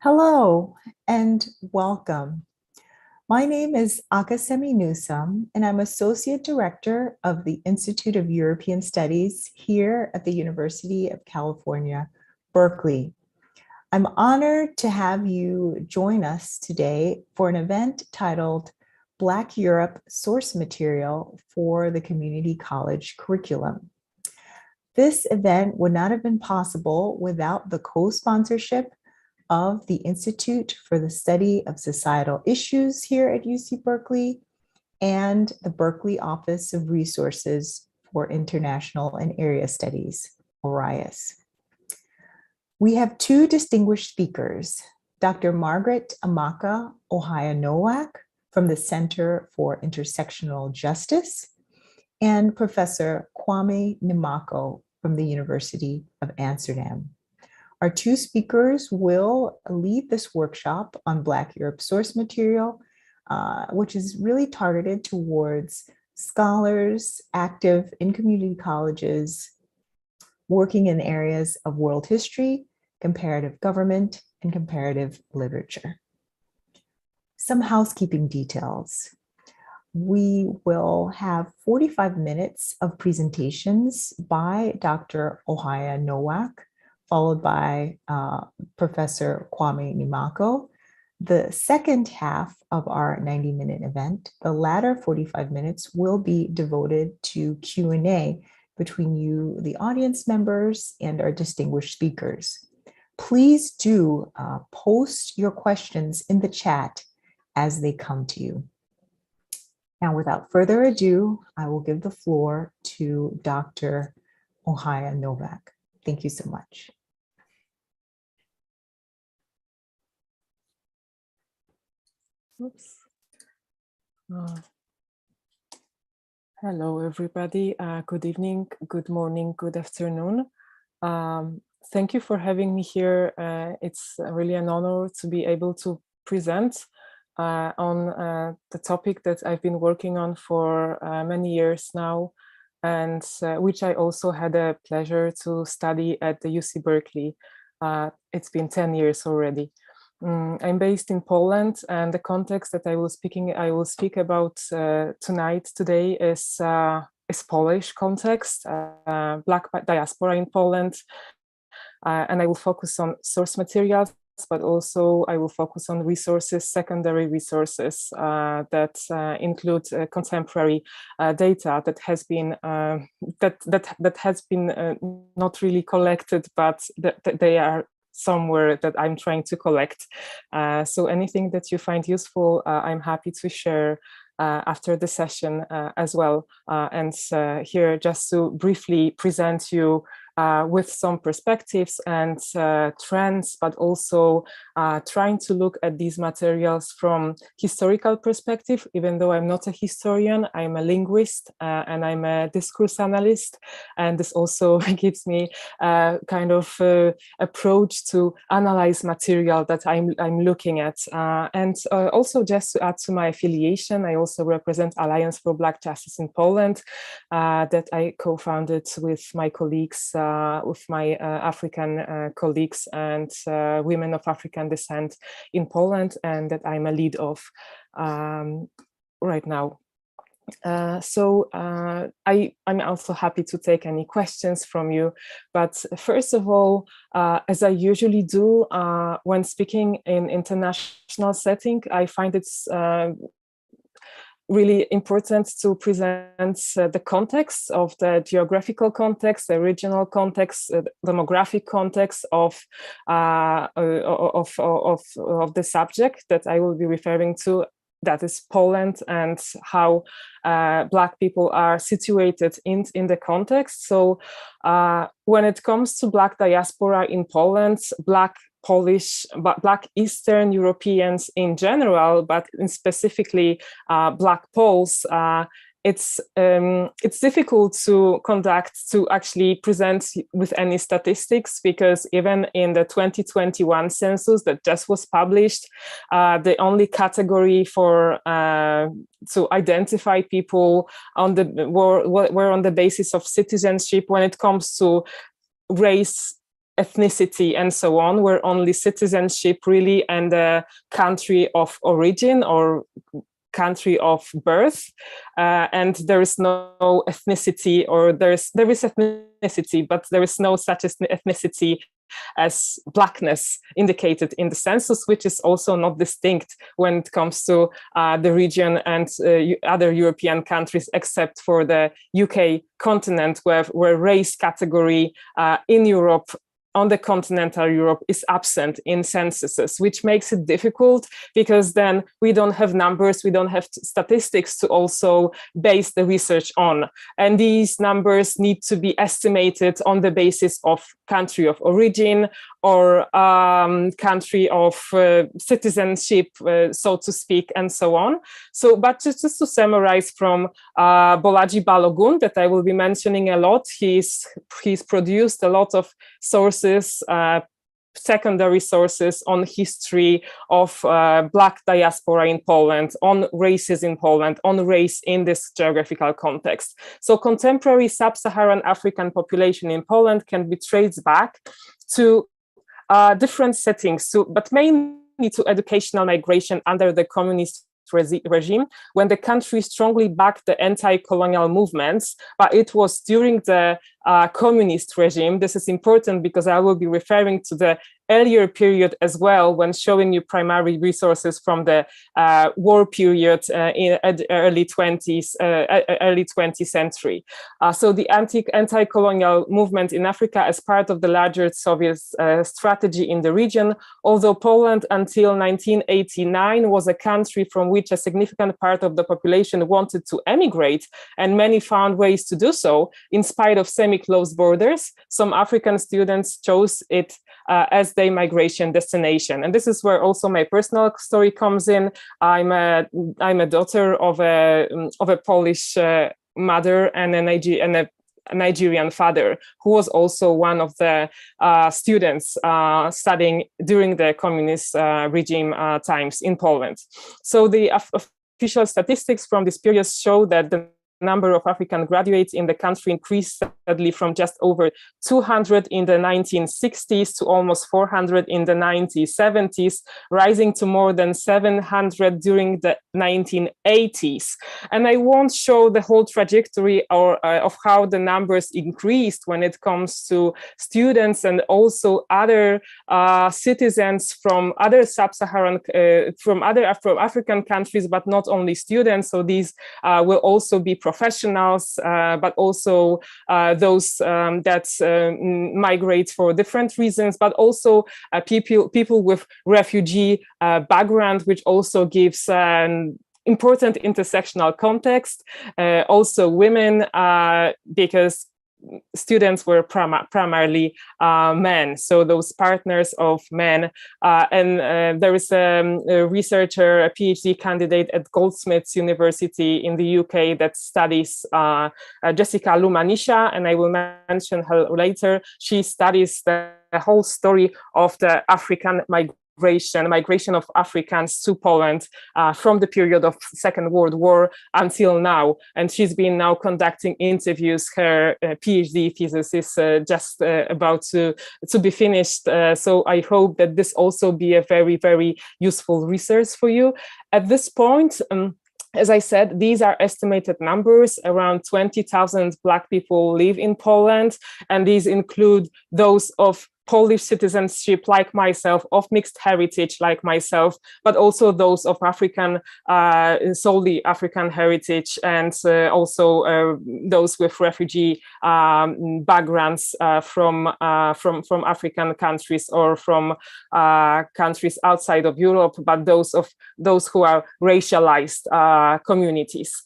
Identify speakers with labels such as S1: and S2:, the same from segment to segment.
S1: Hello and welcome. My name is Akasemi Newsome, and I'm Associate Director of the Institute of European Studies here at the University of California, Berkeley. I'm honored to have you join us today for an event titled Black Europe Source Material for the Community College Curriculum. This event would not have been possible without the co-sponsorship of the Institute for the Study of Societal Issues here at UC Berkeley and the Berkeley Office of Resources for International and Area Studies, ORIAS. We have two distinguished speakers, Dr. Margaret Amaka Ohaya-Nowak from the Center for Intersectional Justice and Professor Kwame Nimako from the University of Amsterdam. Our two speakers will lead this workshop on Black Europe source material, which is really targeted towards scholars active in community colleges, working in areas of world history, comparative government, and comparative literature. Some housekeeping details. We will have 45 minutes of presentations by Dr. Ohaya-Nowak, followed by Professor Kwame Nimako. The second half of our 90-minute event, the latter 45 minutes, will be devoted to Q&A between you, the audience members, and our distinguished speakers. Please do post your questions in the chat as they come to you. Now, without further ado, I will give the floor to Dr. Ohaya-Nowak. Thank you so much.
S2: Oops. Hello, everybody. Good evening, good morning, good afternoon. Thank you for having me here. It's really an honor to be able to present on the topic that I've been working on for many years now, and which I also had a pleasure to study at the UC Berkeley. It's been 10 years already. I'm based in Poland, and the context that I will speak about today is Polish context, Black diaspora in Poland, and I will focus on source materials, but also I will focus on resources, secondary resources that include contemporary data that has been not really collected, but that they are somewhere that I'm trying to collect. So anything that you find useful, I'm happy to share after the session as well. And here just to briefly present you with some perspectives and trends, but also trying to look at these materials from historical perspective. Even though I'm not a historian, I'm a linguist and I'm a discourse analyst. And this also gives me a kind of approach to analyze material that I'm looking at. And also just to add to my affiliation, I also represent Alliance for Black Justice in Poland that I co-founded with my colleagues, with my African colleagues and women of African descent in Poland, and that I'm a lead of right now. I'm also happy to take any questions from you. But first of all, as I usually do when speaking in international setting, I find it's really important to present the context of the geographical context, the regional context, demographic context of the subject that I will be referring to, that is Poland, and how Black people are situated in the context. So when it comes to Black diaspora in Poland, Black Polish, but Black Eastern Europeans in general, but specifically Black Poles, it's difficult to actually present with any statistics, because even in the 2021 census that just was published, the only category for to identify people were on the basis of citizenship when it comes to race, ethnicity and so on, where only citizenship really and the country of origin or country of birth, and there is no ethnicity, or there is ethnicity, but there is no such ethnicity as blackness indicated in the census, which is also not distinct when it comes to the region and other European countries, except for the UK continent, where race category in Europe, on the continental Europe, is absent in censuses, which makes it difficult because then we don't have numbers, we don't have statistics to also base the research on. And these numbers need to be estimated on the basis of country of origin or country of citizenship, so to speak, and so on. So, but just to summarize from Bolaji Balogun, that I will be mentioning a lot, he's produced a lot of sources, secondary sources on history of Black diaspora in Poland, on races in Poland, on race in this geographical context. So contemporary sub-Saharan African population in Poland can be traced back to different settings, but mainly to educational migration under the communist regime, when the country strongly backed the anti-colonial movements, but it was during the communist regime. This is important because I will be referring to the earlier period as well when showing you primary resources from the war period in early 20th century. So the anti-colonial movement in Africa as part of the larger Soviet strategy in the region, although Poland until 1989 was a country from which a significant part of the population wanted to emigrate, and many found ways to do so in spite of semi-closed borders, some African students chose it as their migration destination. And this is where also my personal story comes in. I'm a daughter of a Polish mother and a Nigerian father, who was also one of the students studying during the communist regime times in Poland. So the official statistics from this period show that the number of African graduates in the country increased steadily from just over 200 in the 1960s to almost 400 in the 1970s, rising to more than 700 during the 1980s. And I won't show the whole trajectory of how the numbers increased when it comes to students and also other citizens from other sub-Saharan, from African countries, but not only students. So these will also be professionals, but also those that migrate for different reasons, but also people with refugee background, which also gives an important intersectional context. Also women, because students were primarily men, so those partners of men. And there is a researcher, a PhD candidate at Goldsmiths University in the UK that studies Jessica Lumanisha, and I will mention her later. She studies the whole story of the African migration of Africans to Poland from the period of Second World War until now. And she's been now conducting interviews. Her PhD thesis is just about to be finished. So I hope that this also be a very, very useful research for you. At this point, as I said, these are estimated numbers. Around 20,000 Black people live in Poland, and these include those of Polish citizenship like myself, of mixed heritage like myself, but also those of African, solely African heritage, and also those with refugee backgrounds from African countries or from countries outside of Europe, but those who are racialized communities.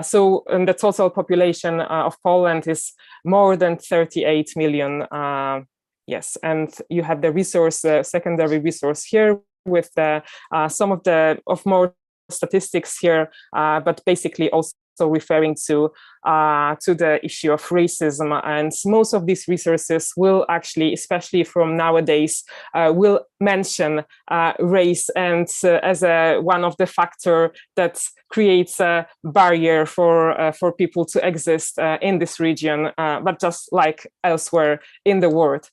S2: So the total population of Poland is more than 38 million. Yes, and you have the resource, secondary resource here with some of more statistics here, but basically also referring to the issue of racism. And most of these resources will actually, especially from nowadays, will mention race and as one of the factor that creates a barrier for people to exist in this region, but just like elsewhere in the world.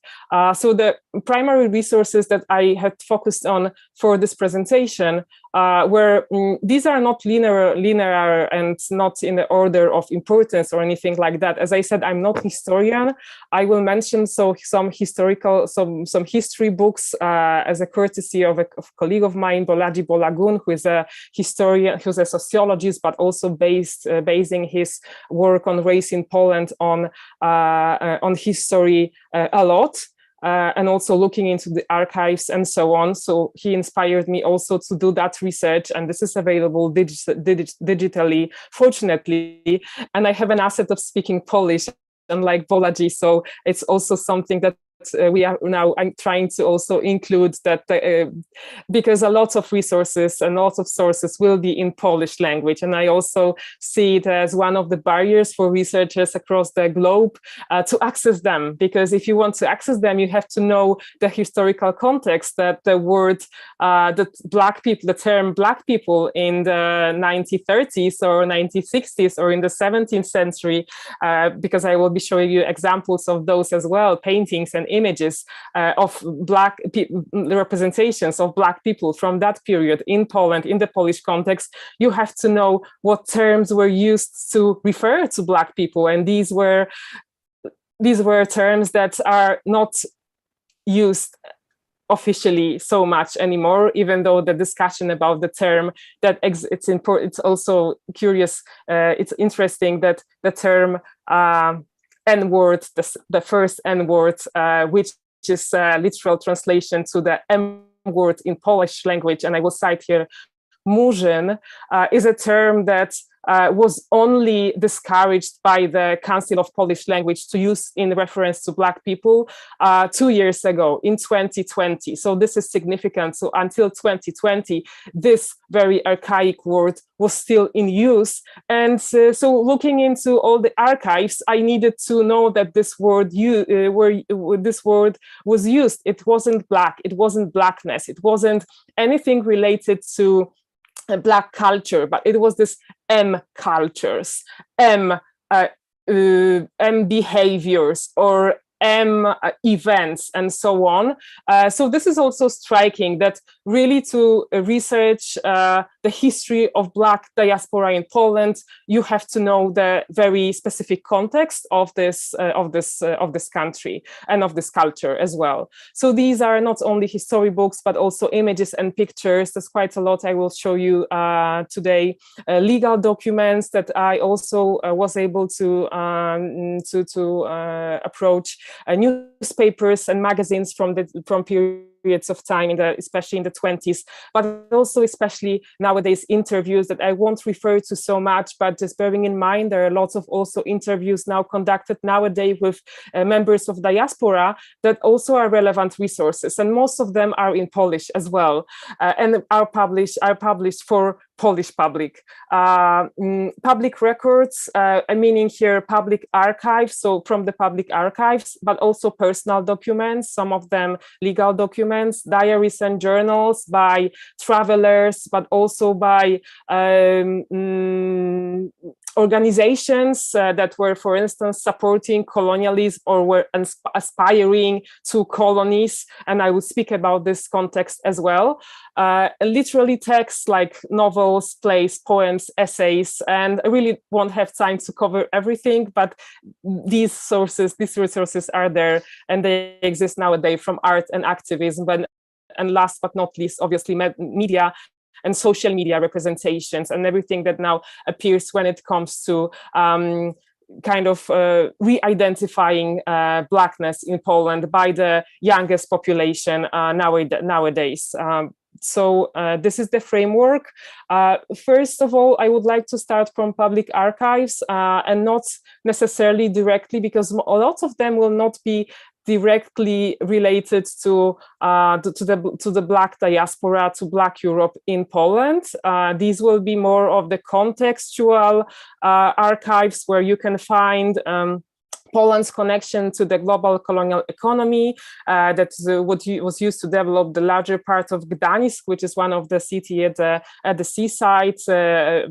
S2: So the primary resources that I had focused on for this presentation where these are not linear and not in the order of importance or anything like that. As I said, I'm not historian. I will mention some history books as a courtesy of a colleague of mine, Bolaji Bolagun, who is a historian, who's a sociologist, but also basing his work on race in Poland on history a lot. And also looking into the archives and so on. So he inspired me also to do that research, and this is available digitally, fortunately. And I have an asset of speaking Polish, unlike Bolaji, so it's also something that I'm trying to also include that because a lot of resources and lots of sources will be in Polish language. And I also see it as one of the barriers for researchers across the globe to access them, because if you want to access them, you have to know the historical context that the word, the term Black people in the 1930s or 1960s or in the 17th century, because I will be showing you examples of those as well, paintings and images of representations of Black people from that period in Poland, in the Polish context. You have to know what terms were used to refer to Black people, and these were terms that are not used officially so much anymore, even though the discussion about the term that it's important. It's also curious. It's interesting that the term N-word, the first N-word, which is a literal translation to the M-word in Polish language, and I will cite here Murzyn, is a term that was only discouraged by the Council of Polish Language to use in reference to Black people 2 years ago, in 2020. So this is significant. So until 2020, this very archaic word was still in use. And so looking into all the archives, I needed to know that this word was used. It wasn't Black, it wasn't Blackness, it wasn't anything related to Black culture, but it was this M cultures, M behaviors, or M events, and so on. So this is also striking, that really to research the history of Black diaspora in Poland, you have to know the very specific context of this country and of this culture as well. So these are not only history books, but also images and pictures. There's quite a lot I will show you today. Legal documents that I also was able to approach. Newspapers and magazines from periods of time, especially in the 20s, but also especially nowadays interviews that I won't refer to so much, but just bearing in mind there are lots of also interviews now conducted nowadays with members of diaspora that also are relevant resources, and most of them are in Polish as well, and are published for Polish public. Public records, meaning here public archives, so from the public archives, but also personal documents, some of them legal documents, diaries and journals by travelers, but also by organizations that were, for instance, supporting colonialism or were aspiring to colonies. And I will speak about this context as well. Literally texts like novels, plays, poems, essays, and I really won't have time to cover everything, but these resources are there, and they exist nowadays from art and activism. And last but not least, obviously, media and social media representations and everything that now appears when it comes to kind of re-identifying Blackness in Poland by the youngest population nowadays. So this is the framework. First of all, I would like to start from public archives and not necessarily directly, because a lot of them will not be directly related to the Black diaspora, to Black Europe in Poland. These will be more of the contextual archives where you can find Poland's connection to the global colonial economy that was used to develop the larger part of Gdańsk, which is one of the city at the seaside, a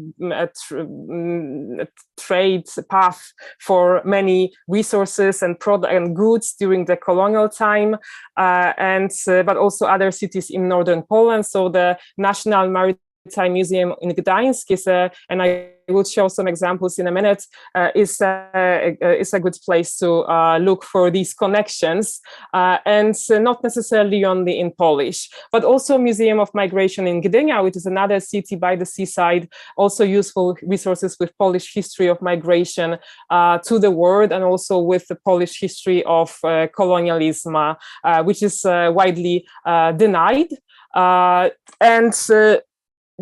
S2: trade path for many resources and goods during the colonial time, but also other cities in northern Poland. So the National Maritime Museum in Gdańsk is and I will show some examples in a minute, is a good place to look for these connections, and not necessarily only in Polish, but also Museum of Migration in Gdynia, which is another city by the seaside, also useful resources with Polish history of migration to the world, and also with the Polish history of colonialism, which is widely denied. And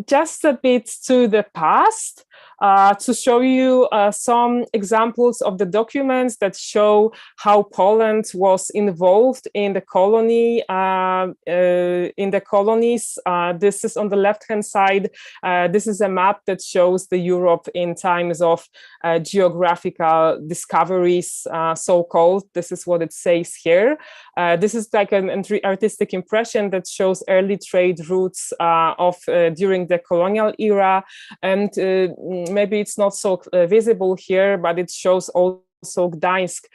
S2: just a bit to the past, to show you some examples of the documents that show how Poland was involved in the colony, in the colonies. This is on the left-hand side. This is a map that shows the Europe in times of geographical discoveries, so-called. This is what it says here. This is like an artistic impression that shows early trade routes during the colonial era, and maybe it's not so visible here, but it shows also Gdańsk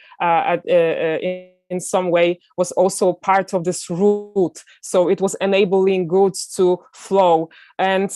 S2: in some way was also part of this route. So it was enabling goods to flow. And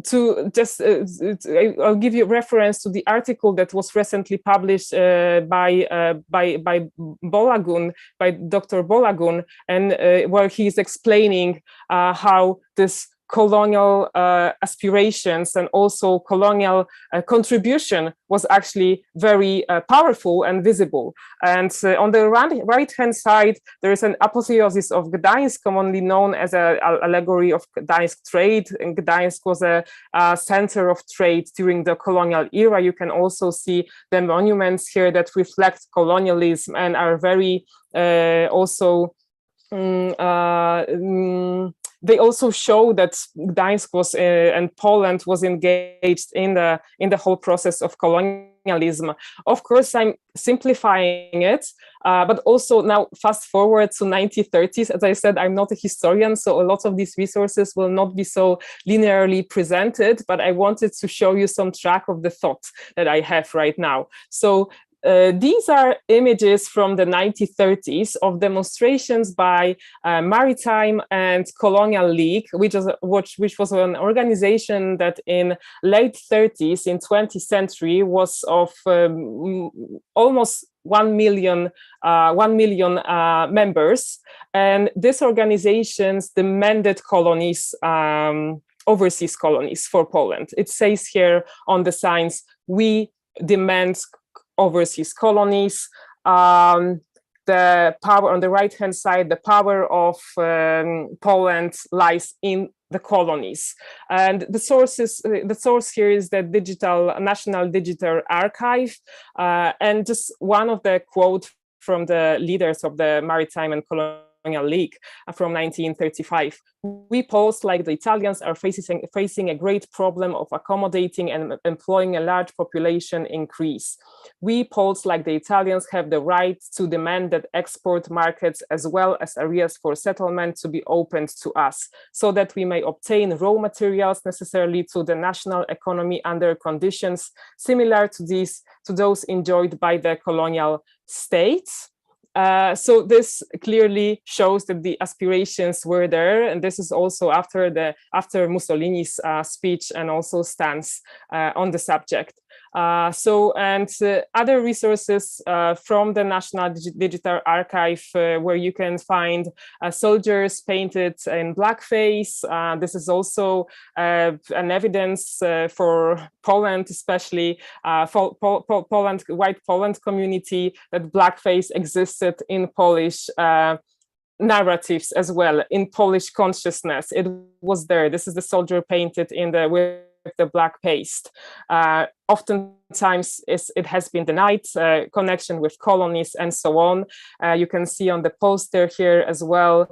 S2: to just, I'll give you a reference to the article that was recently published by Bolagun, by Dr. Bolagun, and where he is explaining how this colonial aspirations and also colonial contribution was actually very powerful and visible. And on the right-hand side, there is an apotheosis of Gdańsk, commonly known as an allegory of Gdańsk trade. And Gdańsk was a center of trade during the colonial era. You can also see the monuments here that reflect colonialism and are very also they also show that Gdańsk was and Poland was engaged in the whole process of colonialism. Of course, I'm simplifying it, but also now fast forward to 1930s. As I said, I'm not a historian, so a lot of these resources will not be so linearly presented, but I wanted to show you some track of the thought that I have right now. So these are images from the 1930s of demonstrations by Maritime and Colonial League, which was an organization that in late 30s, in 20th century, was of almost 1 million members. And these organizations demanded colonies, overseas colonies for Poland. It says here on the signs, we demand overseas colonies. The power on the right-hand side, the power of Poland lies in the colonies. And the source here is the National Digital Archive. And just one of the quotes from the leaders of the Maritime and Colonial League from 1935. We Poles, like the Italians, are facing a great problem of accommodating and employing a large population increase. We Poles, like the Italians, have the right to demand that export markets as well as areas for settlement to be opened to us, so that we may obtain raw materials necessarily to the national economy under conditions similar to those enjoyed by the colonial states. So this clearly shows that the aspirations were there, and this is also after Mussolini's speech and also stance on the subject. Other resources from the National Digital Archive, where you can find soldiers painted in blackface. This is also an evidence for Poland, especially for white Poland community, that blackface existed in Polish narratives as well, in Polish consciousness. It was there. This is the soldier painted with the black paste. Oftentimes it has been denied, connection with colonies and so on. You can see on the poster here as well,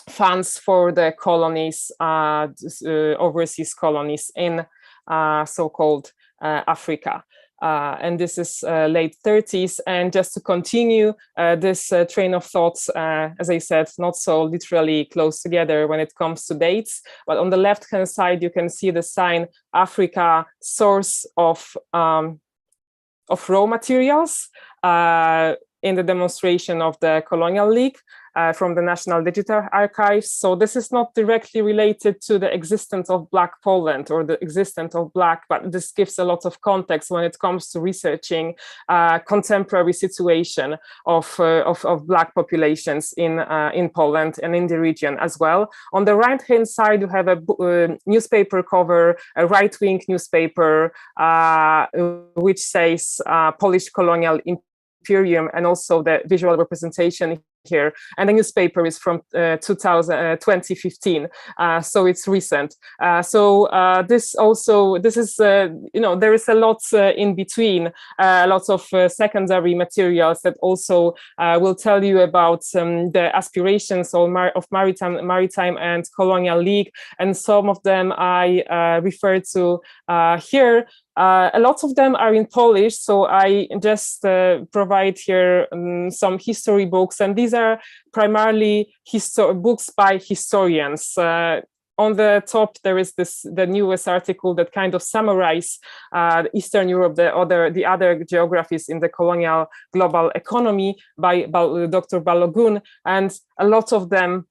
S2: funds for the colonies, overseas colonies in so-called Africa. and this is late 30s. And just to continue this train of thoughts, as I said, not so literally close together when it comes to dates, but on the left-hand side, you can see the sign Africa, source of raw materials, in the demonstration of the Colonial League from the National Digital Archives. So this is not directly related to the existence of Black Poland or the existence of Black, but this gives a lot of context when it comes to researching contemporary situation of Black populations in Poland and in the region as well. On the right-hand side, you have a newspaper cover, a right-wing newspaper, which says Polish Colonial Imperium, and also the visual representation here. And the newspaper is from 2015, so it's recent. This is, there is a lot in between, lots of secondary materials that also will tell you about the aspirations of Maritime and Colonial League, and some of them I refer to here. A lot of them are in Polish, so I just provide here some history books, and these are primarily books by historians. On the top, there is the newest article that kind of summarize Eastern Europe, the other geographies in the colonial global economy by Dr. Balogun, and a lot of them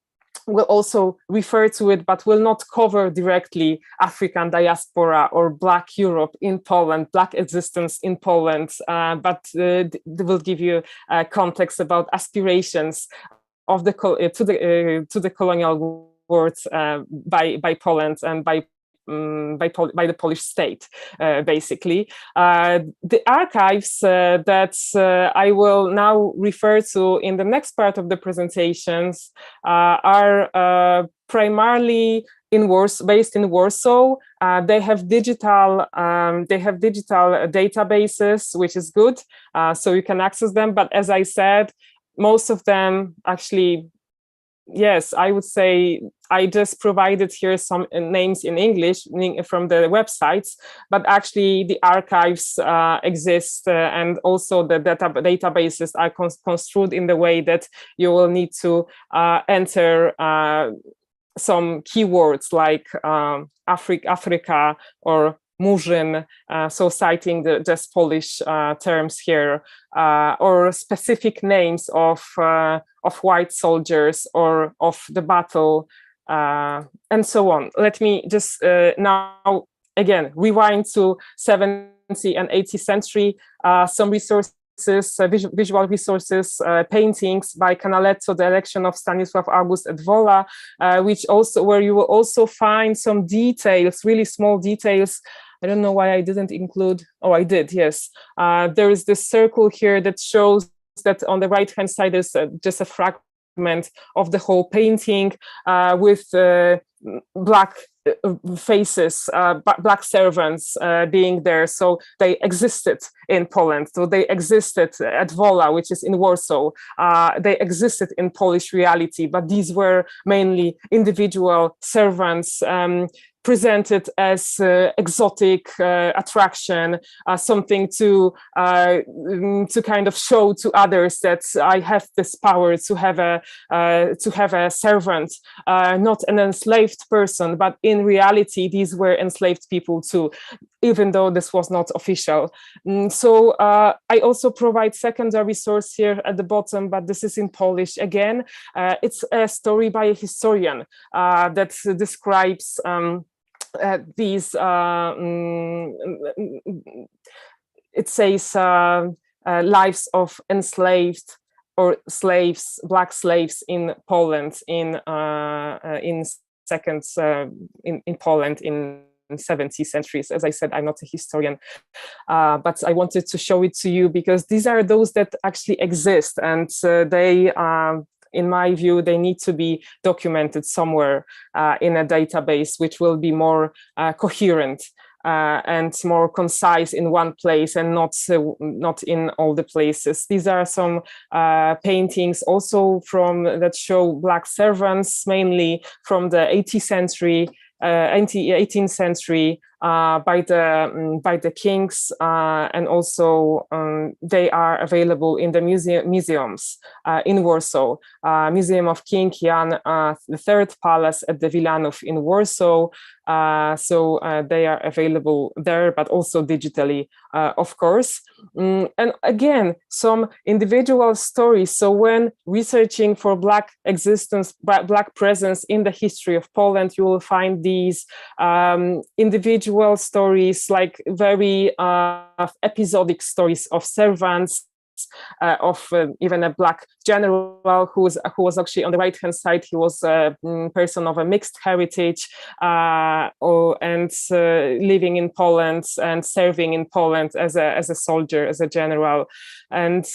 S2: will also refer to it, but will not cover directly African diaspora or Black Europe in Poland, Black existence in Poland, but they will give you context about aspirations of to the colonial world by Poland and by the Polish state, basically. The archives that I will now refer to in the next part of the presentations are primarily based in Warsaw. They have digital databases, which is good, so you can access them. But as I said, most of them actually, yes, I would say I just provided here some names in English from the websites, but actually the archives exist, and also the databases are construed in the way that you will need to enter some keywords like Africa or Murzyn, so citing the just Polish terms here, or specific names of white soldiers or of the battle, and so on. Let me just now again rewind to 70th and 18th century. Some resources, visual resources, paintings by Canaletto, the election of Stanisław August at Wola, where you will also find some details, really small details. I don't know why I didn't include, oh, I did, yes. There is this circle here that shows that on the right-hand side is just a fragment of the whole painting with Black faces, Black servants being there. So they existed in Poland. So they existed at Wola, which is in Warsaw. They existed in Polish reality, but these were mainly individual servants, presented as exotic attraction, something to kind of show to others that I have this power to have a servant, not an enslaved person, but in reality these were enslaved people too, even though this was not official. So I also provide secondary source here at the bottom, but this is in Polish again. It's a story by a historian that describes these, it says lives of enslaved or slaves, Black slaves in Poland in Poland in 70th centuries. As I said, I'm not a historian, but I wanted to show it to you because these are those that actually exist, and they in my view, they need to be documented somewhere in a database, which will be more coherent and more concise in one place and not in all the places. These are some paintings also that show Black servants, mainly from the 18th century, by the kings, and also they are available in the museums in Warsaw. Museum of King Jan III Palace at the Wilanów in Warsaw. So they are available there, but also digitally, of course. And again, some individual stories. So when researching for Black existence, Black presence in the history of Poland, you will find these individual stories, like very episodic stories of servants, of even a Black general who was actually on the right hand side. He was a person of a mixed heritage, and living in Poland and serving in Poland as a soldier, as a general. And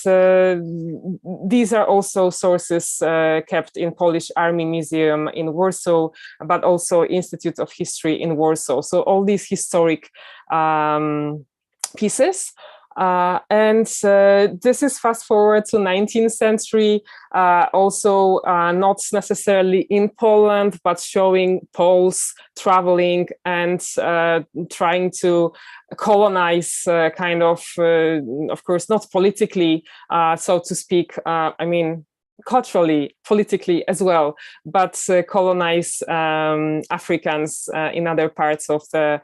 S2: these are also sources kept in Polish Army Museum in Warsaw, but also Institute of History in Warsaw. So all these historic pieces. And this is fast forward to 19th century, also not necessarily in Poland, but showing Poles traveling and trying to colonize, of course, not politically, so to speak, I mean, culturally, politically as well, but colonize Africans in other parts of the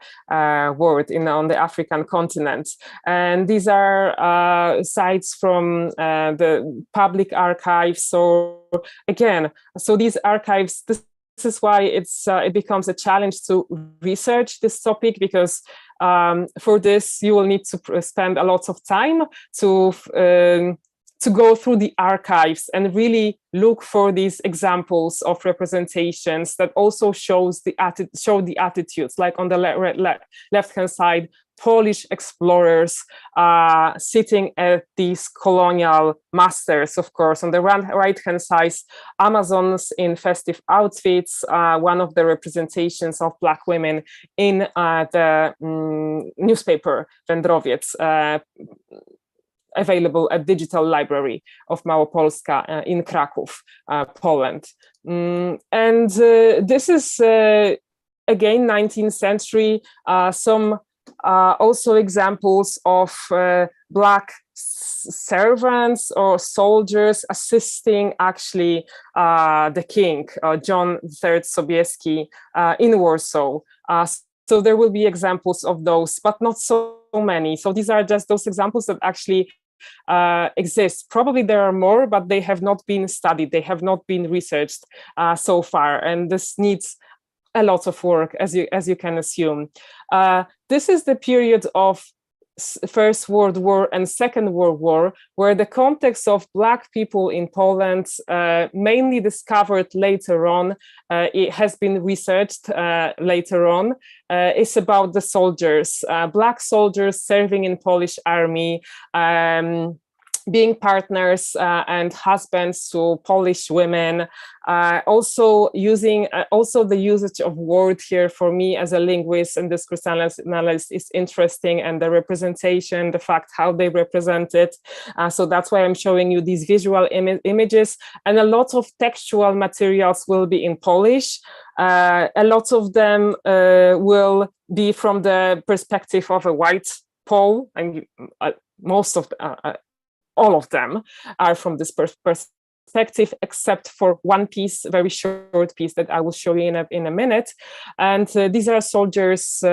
S2: world, on the African continent. And these are sites from the public archives. So again, so these archives, this is why it becomes a challenge to research this topic, because for this you will need to spend a lot of time to go through the archives and really look for these examples of representations that also show the attitudes, like on the left-hand side, Polish explorers sitting at these colonial masters, of course. On the right-hand side, Amazons in festive outfits, one of the representations of Black women in the newspaper Wędrowiec, available at Digital Library of Małopolska in Kraków, Poland. And this is, again, 19th century, some also examples of Black servants or soldiers assisting actually the king, John III Sobieski, in Warsaw. So there will be examples of those, but not so many. So these are just those examples that actually exist. Probably there are more, but they have not been studied. They have not been researched so far. And this needs a lot of work, as you can assume. This is the period of First World War and Second World War, where the context of Black people in Poland, mainly discovered later on, it has been researched later on, is about the soldiers, Black soldiers serving in Polish army, being partners and husbands to Polish women, also using the usage of word here for me as a linguist and discourse analyst is interesting, and the representation, the fact how they represent it. So that's why I'm showing you these visual images, and a lot of textual materials will be in Polish. A lot of them will be from the perspective of a white Pole, and most of all of them are from this perspective, except for one piece, very short piece that I will show you in a minute. And these are soldiers.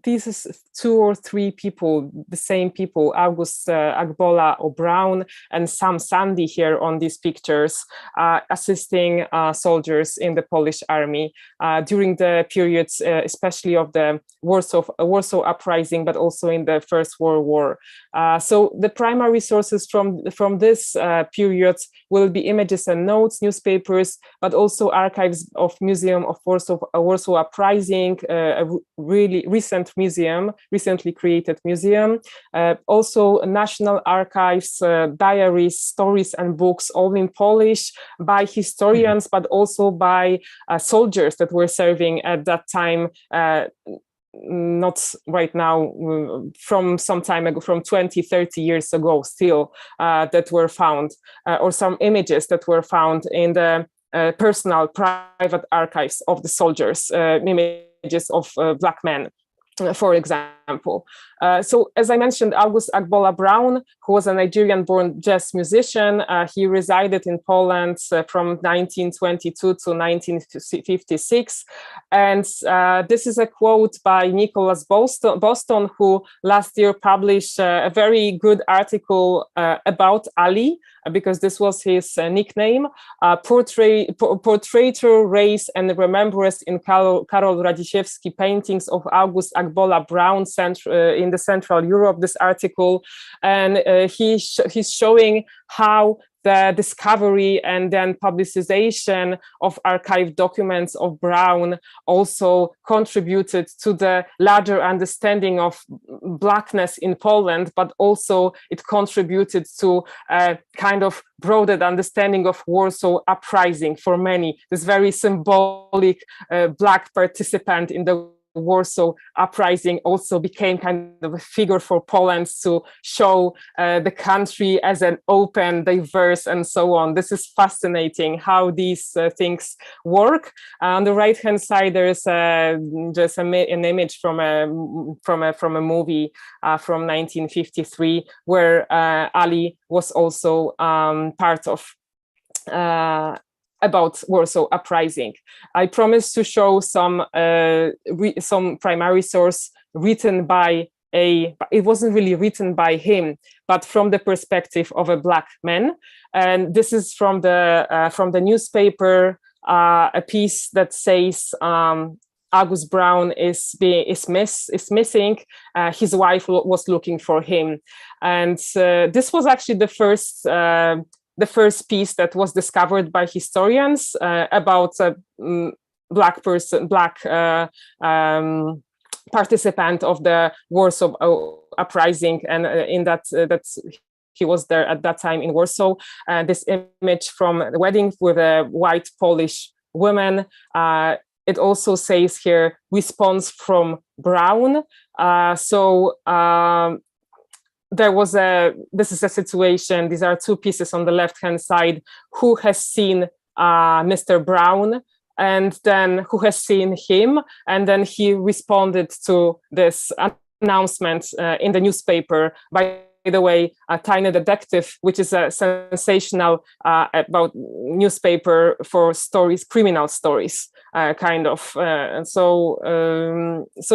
S2: These is 2 or 3 people, the same people, August Agbola or Brown and Sam Sandy here on these pictures, assisting soldiers in the Polish army during the periods, especially of the Warsaw Uprising, but also in the First World War. So the primary sources from this period will be images and notes, newspapers, but also archives of Museum of Warsaw Uprising, a really recently created museum. Also National Archives, diaries, stories and books, all in Polish by historians, but also by soldiers that were serving at that time, not right now, from some time ago, from 20, 30 years ago still, that were found, or some images that were found in the personal private archives of the soldiers, images of Black men. for example. So as I mentioned, August Agbola Brown, who was a Nigerian-born jazz musician, he resided in Poland from 1922 to 1956. And this is a quote by Nicholas Boston, who last year published a very good article about Ali, because this was his nickname, Portraiture, Race and Remembrance in Karol Radziszewski Paintings of August Agbola Brown in the Central Europe, this article. And he's showing how the discovery and then publicization of archived documents of Brown also contributed to the larger understanding of Blackness in Poland, but also it contributed to a kind of broader understanding of Warsaw Uprising for many, this very symbolic Black participant in the Warsaw Uprising also became kind of a figure for Poland to show the country as an open, diverse, and so on. This is fascinating how these things work. On the right-hand side, there is just an image from a movie from 1953, where Ali was also part of. About Warsaw Uprising. I promised to show some primary source written by it wasn't really written by him, but from the perspective of a Black man. And this is from the newspaper, a piece that says August Brown is missing. His wife was looking for him, and this was actually the first piece that was discovered by historians about a Black participant of the Warsaw Uprising, and in that he was there at that time in Warsaw. This image from the wedding with a white Polish woman. It also says here, response from Brown. This is a situation, these are two pieces on the left-hand side, who has seen Mr. Brown, and then who has seen him, and then he responded to this announcement in the newspaper. By the way, a Tiny Detective, which is a sensational about newspaper for stories, criminal stories, kind of. So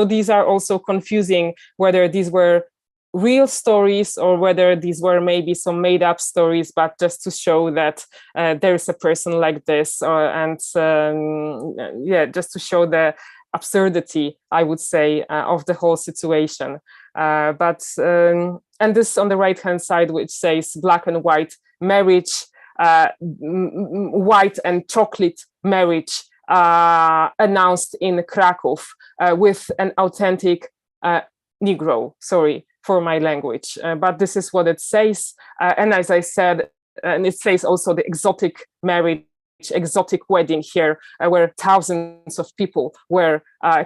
S2: these are also confusing whether these were real stories or whether these were maybe some made up stories, but just to show that there is a person like this, just to show the absurdity, I would say, of the whole situation. And this on the right hand side, which says Black and white marriage, white and chocolate marriage, announced in Krakow with an authentic Negro. Sorry for my language, but this is what it says. And as I said, and it says also the exotic marriage, exotic wedding here, where thousands of people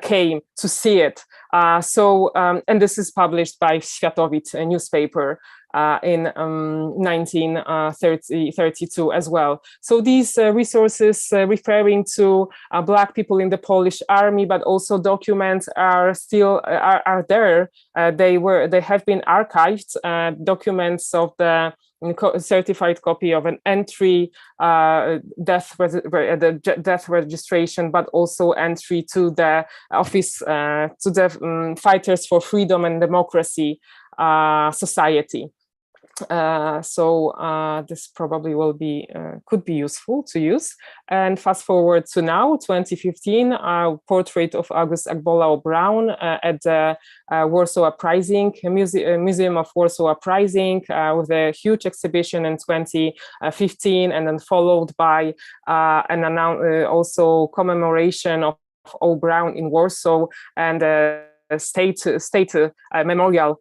S2: came to see it. And this is published by Światowid, a newspaper, in 1932 as well. So these resources referring to Black people in the Polish army, but also documents are still are there. They have been archived, documents of the certified copy of an entry, death registration, but also entry to the office, to the Fighters for Freedom and Democracy Society. This probably will be could be useful to use. And fast forward to now, 2015, portrait of August Agbola Brown at the Warsaw Uprising, Museum of Warsaw Uprising, with a huge exhibition in 2015, and then followed by also commemoration of O. Brown in Warsaw, and state memorial,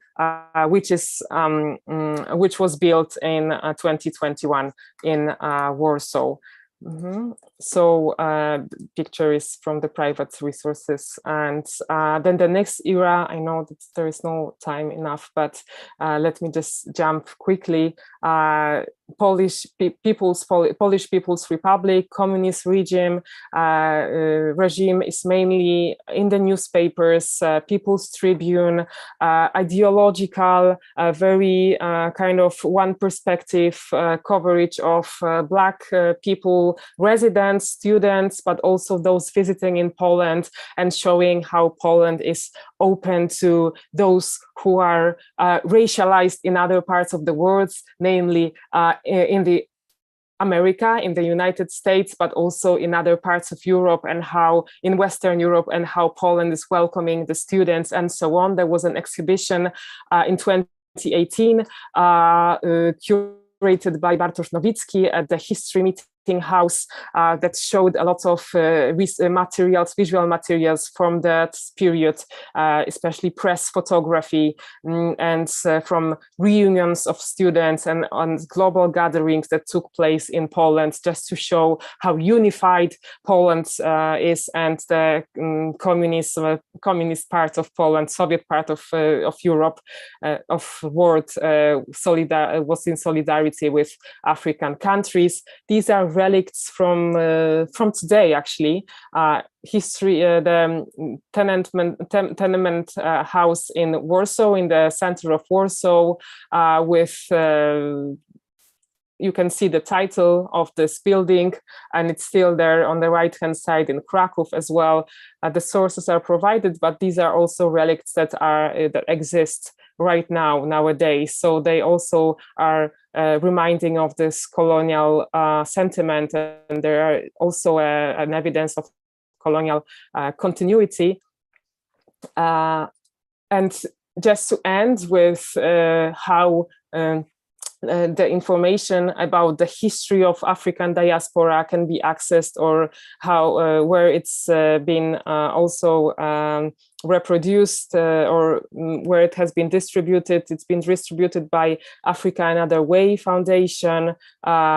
S2: which was built in 2021 in Warsaw. So picture is from the private resources. And then the next era, I know that there is no time enough, but let me just jump quickly. Polish People's Republic, communist regime is mainly in the newspapers, People's Tribune, ideological, very kind of one perspective coverage of Black people, residents, students, but also those visiting in Poland, and showing how Poland is open to those who are racialized in other parts of the world, namely in the America, in the United States, but also in other parts of Europe, and how in Western Europe, and how Poland is welcoming the students and so on. There was an exhibition in 2018 curated by Bartosz Nowicki at the History Meeting House that showed a lot of visual materials from that period, especially press photography, and from reunions of students and on global gatherings that took place in Poland, just to show how unified Poland is, and the communist part of Poland, Soviet part of Europe, of world, was in solidarity with African countries. These are relicts from today, actually. History, the tenement house in Warsaw, in the center of Warsaw, with you can see the title of this building, and it's still there on the right-hand side in Krakow as well. The sources are provided, but these are also relicts that exist right nowadays. So they also are reminding of this colonial sentiment, and there are also an evidence of colonial continuity. And just to end with how the information about the history of African diaspora can be accessed, or how where it's been also reproduced, or where it has been distributed. It's been distributed by Africa Another Way Foundation,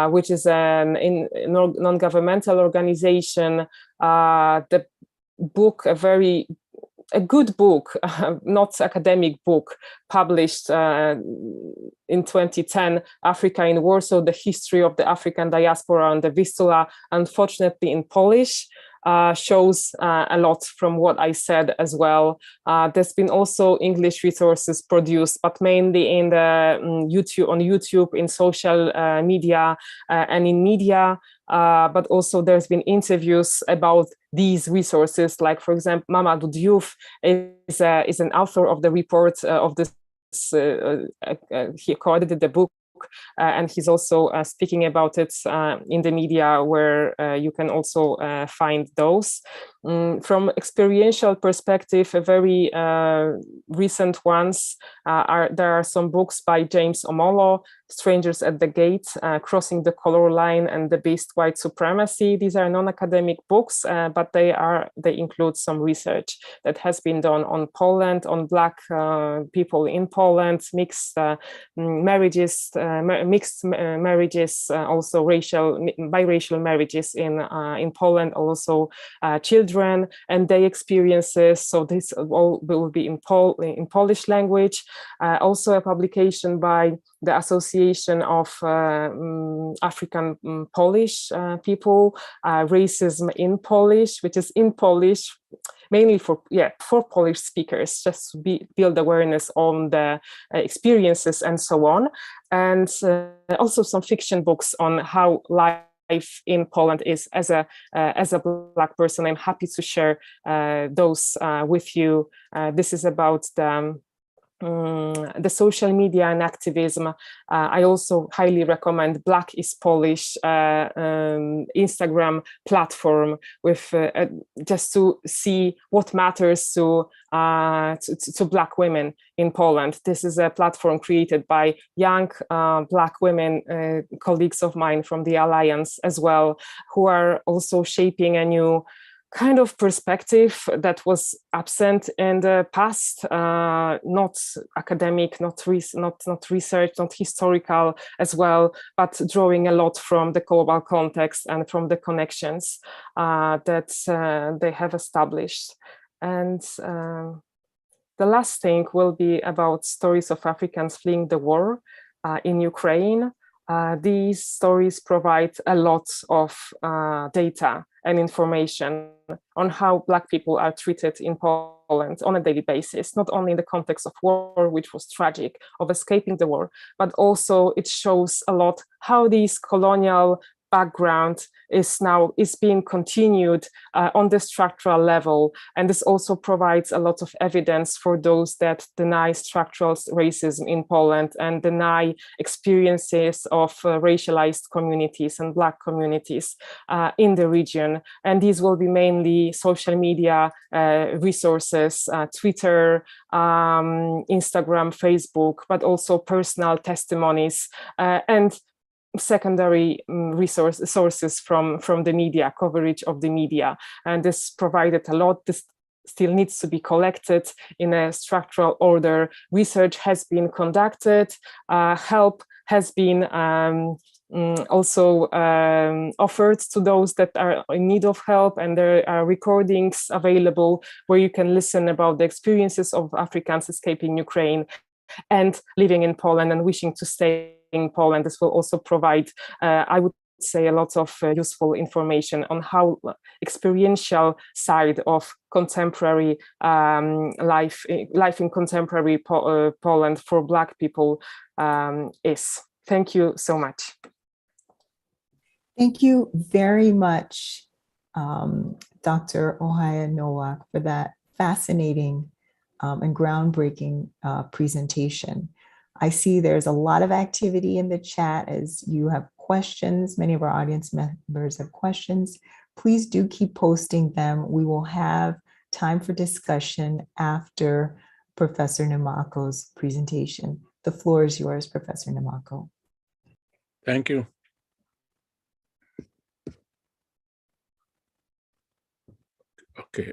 S2: which is a non-governmental organization. The book, a good book, not academic book, published in 2010, Africa in Warsaw, The History of the African Diaspora on the Vistula, unfortunately in Polish, shows a lot from what I said as well. There's been also English resources produced, but mainly in the on YouTube, in social media, and in media. But also there's been interviews about these resources, like, for example, Mamadou Diouf is an author of the report of this. He co-edited the book, and he's also speaking about it in the media, where you can also find those. From experiential perspective, a very recent ones there are some books by James Omolo, Strangers at the Gate, Crossing the Color Line, and The Beast White Supremacy. These are non-academic books, but they include some research that has been done on Poland, on Black people in Poland, mixed marriages, also biracial marriages in Poland, also children and their experiences. So this all will be in Polish language. Also a publication by the Association of African Polish people, Racism in Polish, which is in Polish, mainly for Polish speakers, just to build awareness on the experiences and so on. And also some fiction books on how life in Poland is as a Black person. I'm happy to share those with you. This is about the social media and activism. I also highly recommend Black is Polish Instagram platform, with just to see what matters to Black women in Poland. This is a platform created by young Black women, colleagues of mine from the Alliance as well, who are also shaping a new kind of perspective that was absent in the past, not academic, not research, not historical as well, but drawing a lot from the global context and from the connections that they have established. And the last thing will be about stories of Africans fleeing the war in Ukraine, These stories provide a lot of data and information on how Black people are treated in Poland on a daily basis, not only in the context of war, which was tragic, of escaping the war, but also it shows a lot how these colonial background is being continued on the structural level. And this also provides a lot of evidence for those that deny structural racism in Poland and deny experiences of racialized communities and Black communities in the region. And these will be mainly social media resources, Twitter, Instagram, Facebook, but also personal testimonies and secondary sources from the media, coverage of the media. And this provided a lot. This still needs to be collected in a structural order. Research has been conducted, help has been also offered to those that are in need of help, and there are recordings available where you can listen about the experiences of Africans escaping Ukraine and living in Poland and wishing to stay in Poland. This will also provide, I would say, a lot of useful information on how experiential side of contemporary life in contemporary Poland for Black people is. Thank you so much.
S1: Thank you very much, Dr. Ohaya Nowak, for that fascinating and groundbreaking presentation. I see there's a lot of activity in the chat as you have questions. Many of our audience members have questions. Please do keep posting them. We will have time for discussion after Professor Namako's presentation. The floor is yours, Professor Namako.
S3: Thank you. Okay.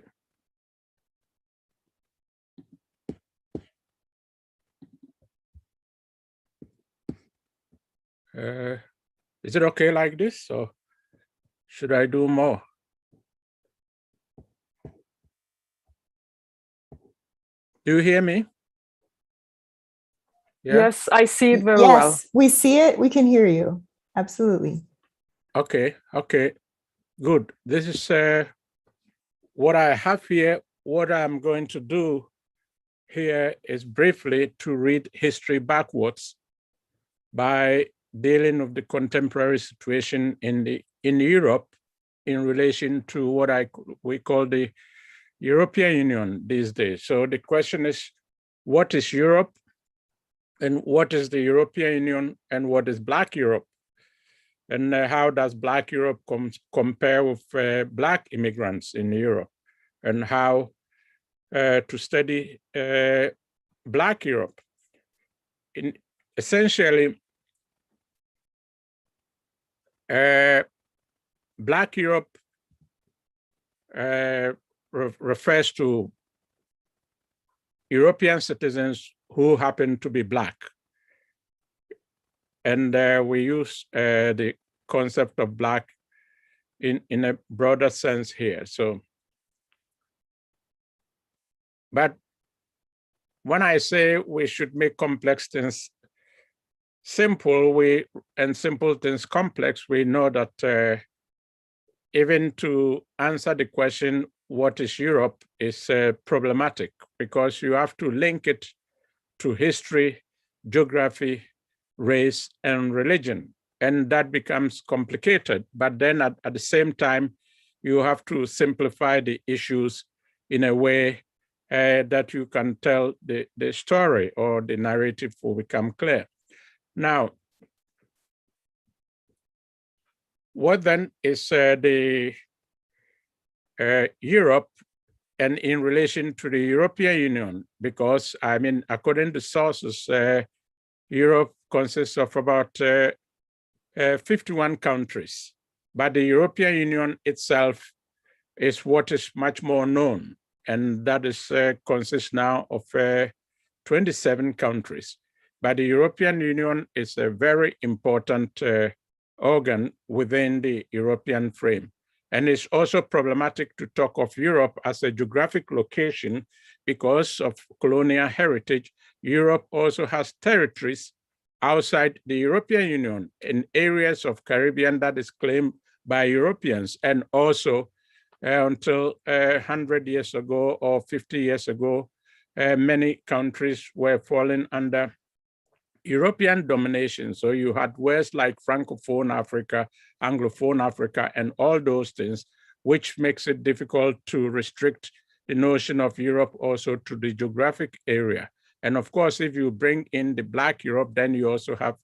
S3: Is it okay like this, or should I do more? Do you hear me?
S2: Yeah? Yes, I see it very well.
S1: Yes, we see it. We can hear you. Absolutely.
S3: Okay, good. This is what I have here. What I'm going to do here is briefly to read history backwards by dealing with the contemporary situation in Europe in relation to what we call the European Union these days. So the question is, what is Europe, and what is the European Union, and what is Black Europe, and how does Black Europe compare with Black immigrants in Europe, and how to study Black Europe. Essentially, Black Europe refers to European citizens who happen to be Black. And we use the concept of Black in a broader sense here. So, but when I say we should make complex things simple, and simple things complex, we know that even to answer the question, what is Europe, is problematic, because you have to link it to history, geography, race, and religion. And that becomes complicated. But then at the same time, you have to simplify the issues in a way that you can tell the story, or the narrative will become clear. Now, what then is the Europe, and in relation to the European Union? Because, I mean, according to sources, Europe consists of about 51 countries, but the European Union itself is what is much more known, and that is consists now of 27 countries. But the European Union is a very important organ within the European frame. And it's also problematic to talk of Europe as a geographic location because of colonial heritage. Europe also has territories outside the European Union in areas of Caribbean that is claimed by Europeans, and also until 100 years ago or 50 years ago, many countries were falling under European domination. So you had words like Francophone Africa, Anglophone Africa, and all those things, which makes it difficult to restrict the notion of Europe also to the geographic area. And of course, if you bring in the Black Europe, then you also have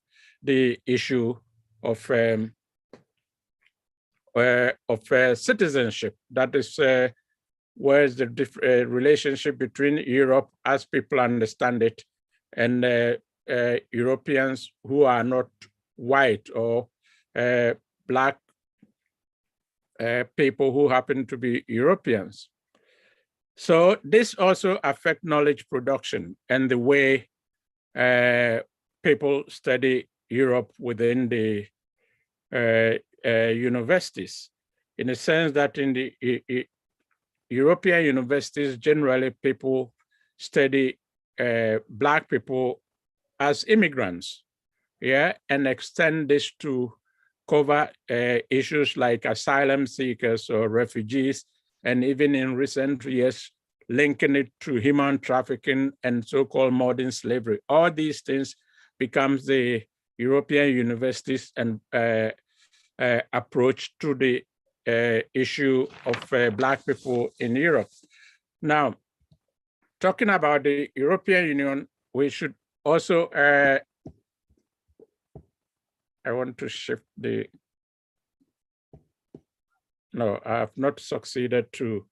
S3: the issue of citizenship. That is where's the relationship between Europe as people understand it and Europeans who are not white or Black people who happen to be Europeans. So this also affects knowledge production and the way people study Europe within the universities, in the sense that in the European universities, generally people study Black people as immigrants, yeah, and extend this to cover issues like asylum seekers or refugees, and even in recent years, linking it to human trafficking and so-called modern slavery. All these things becomes the European universities and approach to the issue of Black people in Europe. Now, talking about the European Union, we should also, I want to shift the, no, I have not succeeded to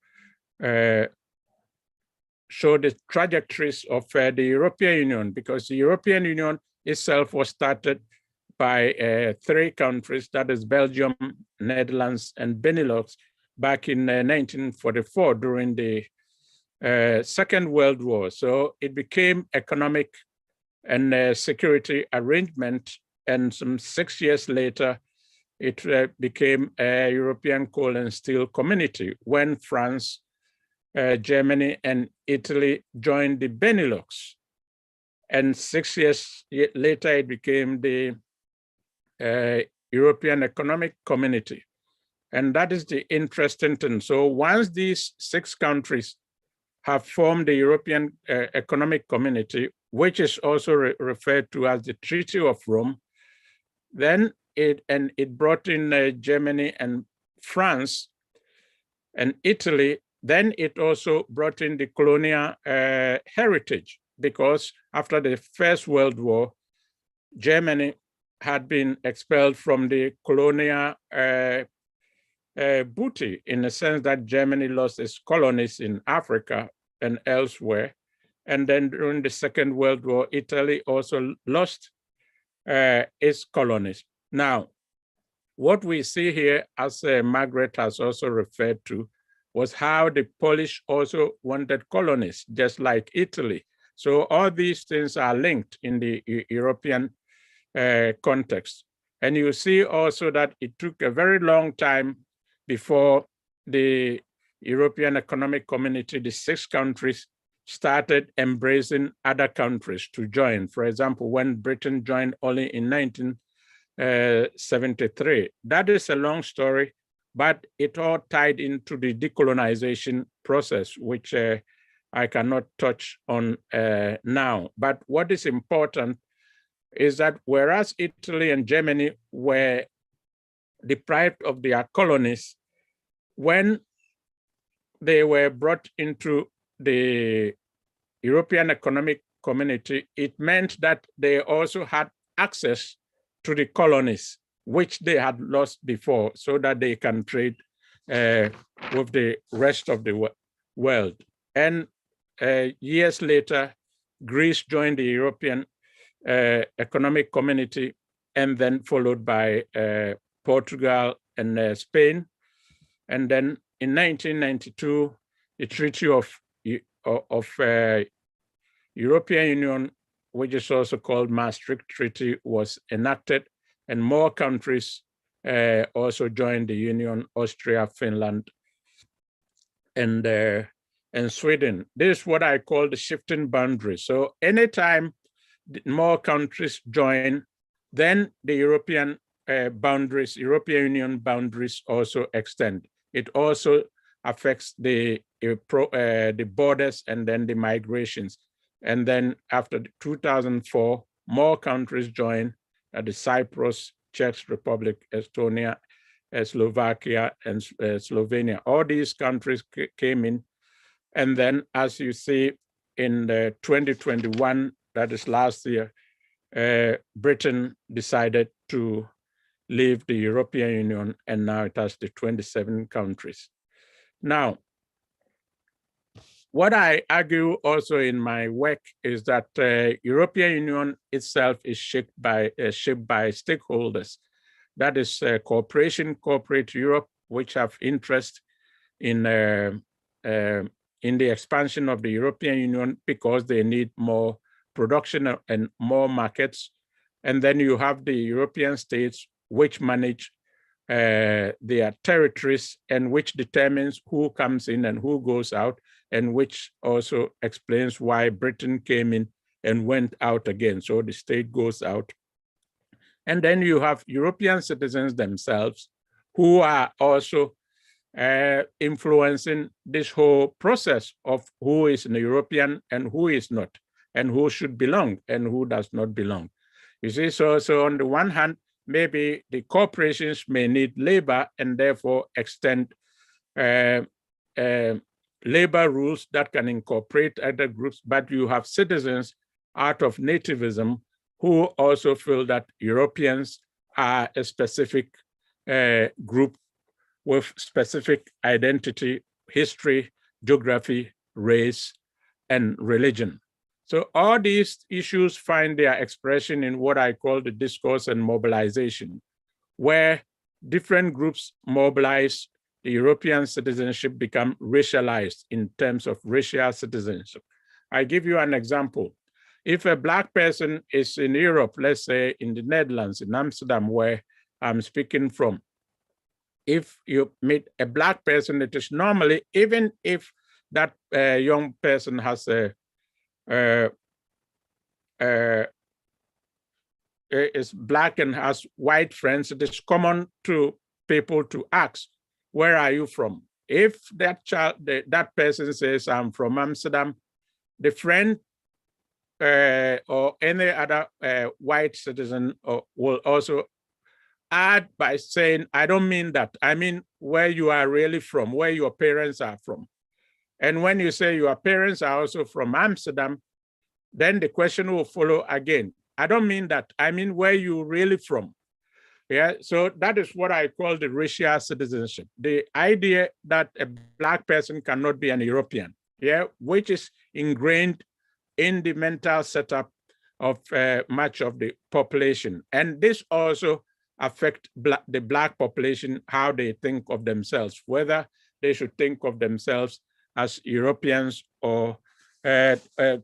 S3: show the trajectories of the European Union, because the European Union itself was started by 3 countries, that is Belgium, Netherlands, and Benelux, back in 1944 during the Second World War. So it became economic and security arrangement, and some 6 years later, it became a European coal and steel community when France, Germany, and Italy joined the Benelux. And 6 years later, it became the European Economic Community. And that is the interesting thing. So once these 6 countries have formed the European Economic Community, which is also referred to as the Treaty of Rome, then it brought in Germany and France and Italy. Then it also brought in the colonial heritage, because after the First World War, Germany had been expelled from the colonial booty, in the sense that Germany lost its colonies in Africa and elsewhere. And then during the Second World War, Italy also lost its colonies. Now, what we see here, as Margaret has also referred to, was how the Polish also wanted colonies, just like Italy. So all these things are linked in the European context. And you see also that it took a very long time before the European Economic Community, the 6 countries, started embracing other countries to join. For example, when Britain joined only in 1973. That is a long story, but it all tied into the decolonization process, which I cannot touch on now. But what is important is that whereas Italy and Germany were deprived of their colonies, when they were brought into the European Economic Community, it meant that they also had access to the colonies, which they had lost before, so that they can trade with the rest of the world. And years later, Greece joined the European Economic Community, and then followed by Portugal and Spain. And then in 1992, the Treaty of European Union, which is also called Maastricht Treaty, was enacted, and more countries also joined the Union: Austria, Finland, and Sweden. This is what I call the shifting boundaries. So anytime more countries join, then the European Union boundaries also extend. It also affects the borders and then the migrations. And then after 2004, more countries joined, the Cyprus, Czech Republic, Estonia, Slovakia, and Slovenia. All these countries came in. And then as you see in 2021, that is last year, Britain decided to leave the European Union, and now it has the 27 countries. Now, what I argue also in my work is that European Union itself is shaped by stakeholders. That is cooperation, corporate Europe, which have interest in the expansion of the European Union because they need more production and more markets. And then you have the European states, which manage their territories and which determines who comes in and who goes out, and which also explains why Britain came in and went out again. So the state goes out. And then you have European citizens themselves who are also influencing this whole process of who is an European and who is not, and who should belong and who does not belong. You see, so on the one hand, maybe the corporations may need labor and therefore extend labor rules that can incorporate other groups, but you have citizens out of nativism who also feel that Europeans are a specific group with specific identity, history, geography, race, and religion. So all these issues find their expression in what I call the discourse and mobilization, where different groups mobilize. The European citizenship become racialized in terms of racial citizenship. I give you an example. If a Black person is in Europe, let's say in the Netherlands, in Amsterdam, where I'm speaking from, if you meet a Black person, it is normally, even if that young person has is Black and has white friends, it is common to people to ask, where are you from? If that child, that person says, I'm from Amsterdam, the friend or any other white citizen will also add by saying, I don't mean that. I mean where you are really from, where your parents are from. And when you say your parents are also from Amsterdam, then the question will follow again. I don't mean that. I mean where you really from. Yeah, so that is what I call the racial citizenship. The idea that a Black person cannot be an European, yeah, which is ingrained in the mental setup of much of the population. And this also affects the Black population, how they think of themselves, whether they should think of themselves as Europeans or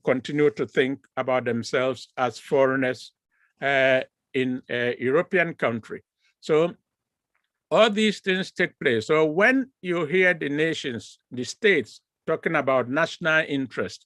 S3: continue to think about themselves as foreigners in a European country. So all these things take place. So when you hear the nations, the states talking about national interest,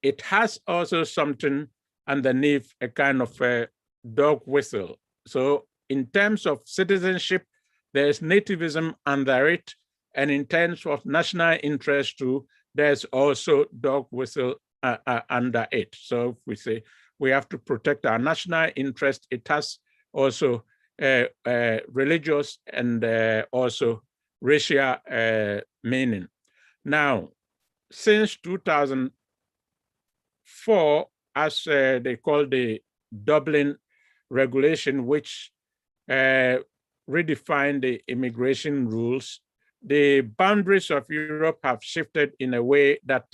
S3: it has also something underneath, a kind of a dog whistle. So in terms of citizenship, there's nativism under it. And in terms of national interest too, there's also dog whistle under it. So if we say we have to protect our national interest, it has also religious and also racial meaning. Now, since 2004, as they call the Dublin regulation, which redefined the immigration rules, the boundaries of Europe have shifted in a way that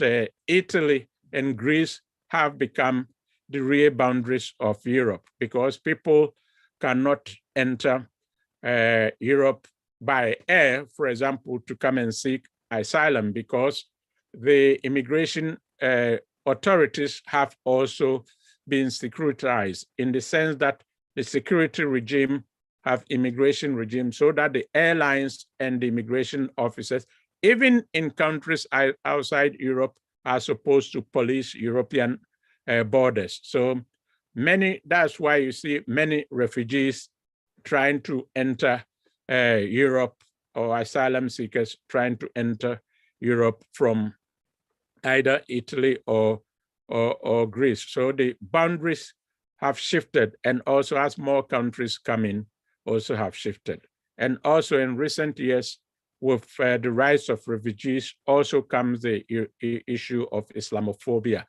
S3: Italy and Greece have become the real boundaries of Europe, because people cannot enter Europe by air, for example, to come and seek asylum, because the immigration authorities have also been securitized, in the sense that the security regime have immigration regime, so that the airlines and the immigration officers, even in countries outside Europe, are supposed to police European borders. So that's why you see many refugees trying to enter Europe, or asylum seekers trying to enter Europe from either Italy or Greece. So the boundaries have shifted, and also as more countries come in, also have shifted. And also in recent years, with the rise of refugees, also comes the issue of Islamophobia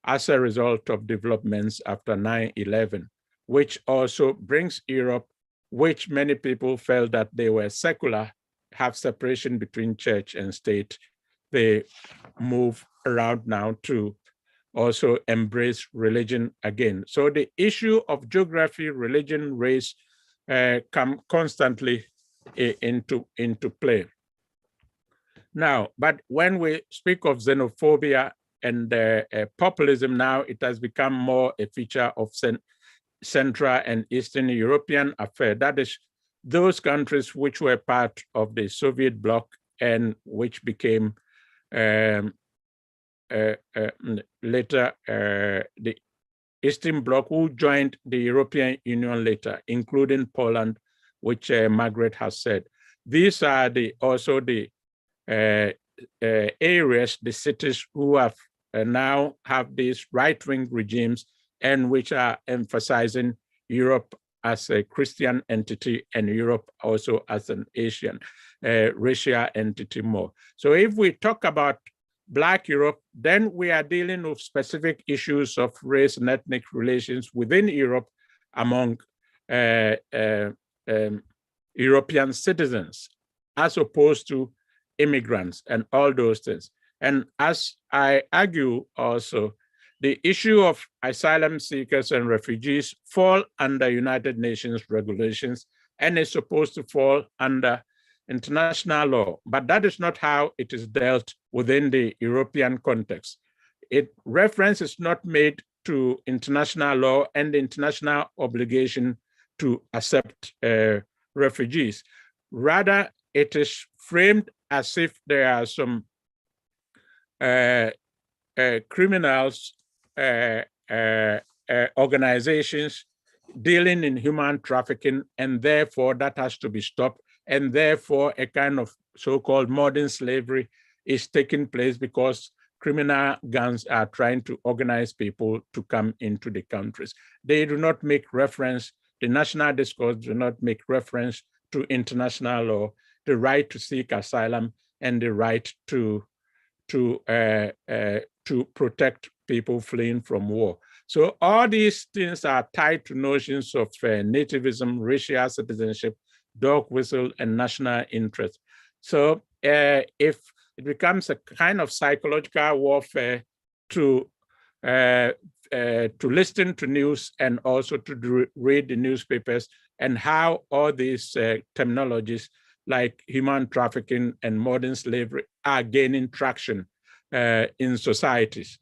S3: as a result of developments after 9/11, which also brings Europe, which many people felt that they were secular, have separation between church and state. They move around now to also embrace religion again. So the issue of geography, religion, race come constantly into play. Now, but when we speak of xenophobia and populism now, it has become more a feature of Central and Eastern European affair. That is, those countries which were part of the Soviet bloc and which became later the Eastern Bloc, who joined the European Union later, including Poland, which Margaret has said. These are also the areas, the cities who have now have these right-wing regimes and which are emphasizing Europe as a Christian entity and Europe also as an Asian racial entity more. So if we talk about Black Europe, then we are dealing with specific issues of race and ethnic relations within Europe among European citizens, as opposed to immigrants and all those things. And as I argue also, the issue of asylum seekers and refugees fall under United Nations regulations and is supposed to fall under international law, but that is not how it is dealt within the European context. Reference is not made to international law and the international obligation to accept refugees. Rather, it is framed as if there are some criminals, organizations dealing in human trafficking, and therefore that has to be stopped. And therefore a kind of so-called modern slavery is taking place because criminal gangs are trying to organize people to come into the countries. They do not make reference, the national discourse do not make reference to international law, the right to seek asylum and the right to protect people fleeing from war. So all these things are tied to notions of nativism, racial citizenship, dog whistle, and national interest. So if it becomes a kind of psychological warfare to listen to news and also to read the newspapers, and how all these terminologies like human trafficking and modern slavery are gaining traction in societies,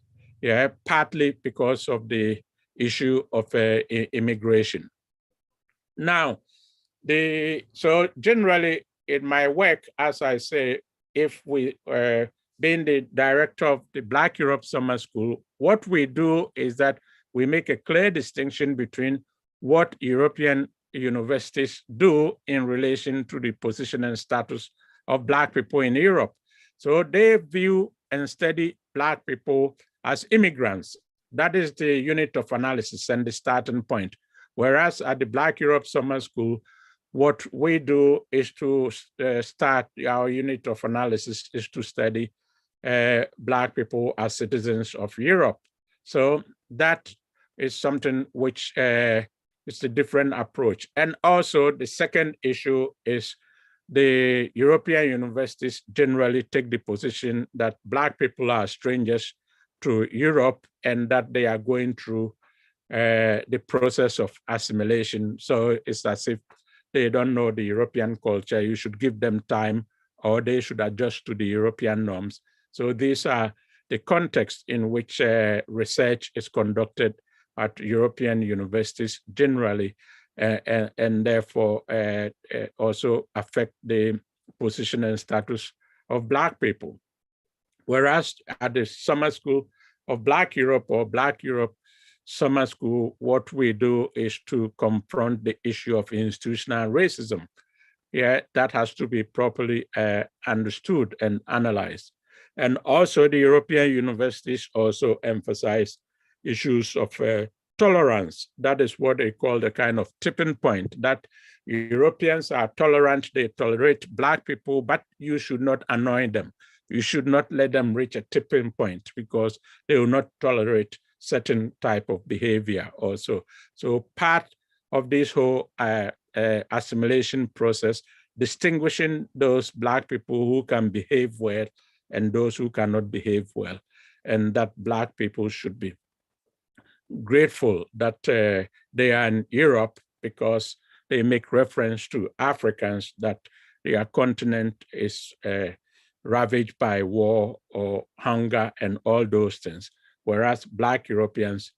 S3: partly because of the issue of immigration. Now, so generally in my work, as I say, if we being the director of the Black Europe Summer School, what we do is that we make a clear distinction between what European universities do in relation to the position and status of Black people in Europe. So they view and study Black people as immigrants. That is the unit of analysis and the starting point. Whereas at the Black Europe Summer School, what we do is to start our unit of analysis is to study Black people as citizens of Europe. So that is something which is a different approach. And also the second issue is the European universities generally take the position that Black people are strangers to Europe and that they are going through the process of assimilation. So it's as if they don't know the European culture. You should give them time, or they should adjust to the European norms. So these are the context in which research is conducted at European universities generally, and therefore also affect the position and status of Black people. Whereas at the Summer School of Black Europe or Black Europe, summer school, what we do is to confront the issue of institutional racism. Yeah, that has to be properly understood and analyzed. And also the European universities also emphasize issues of tolerance. That is what they call the kind of tipping point, that Europeans are tolerant, they tolerate Black people, but you should not annoy them. You should not let them reach a tipping point because they will not tolerate certain type of behavior also. So part of this whole assimilation process, distinguishing those Black people who can behave well and those who cannot behave well, and that Black people should be grateful that they are in Europe because they make reference to Africans, that their continent is ravaged by war or hunger and all those things, whereas Black Europeans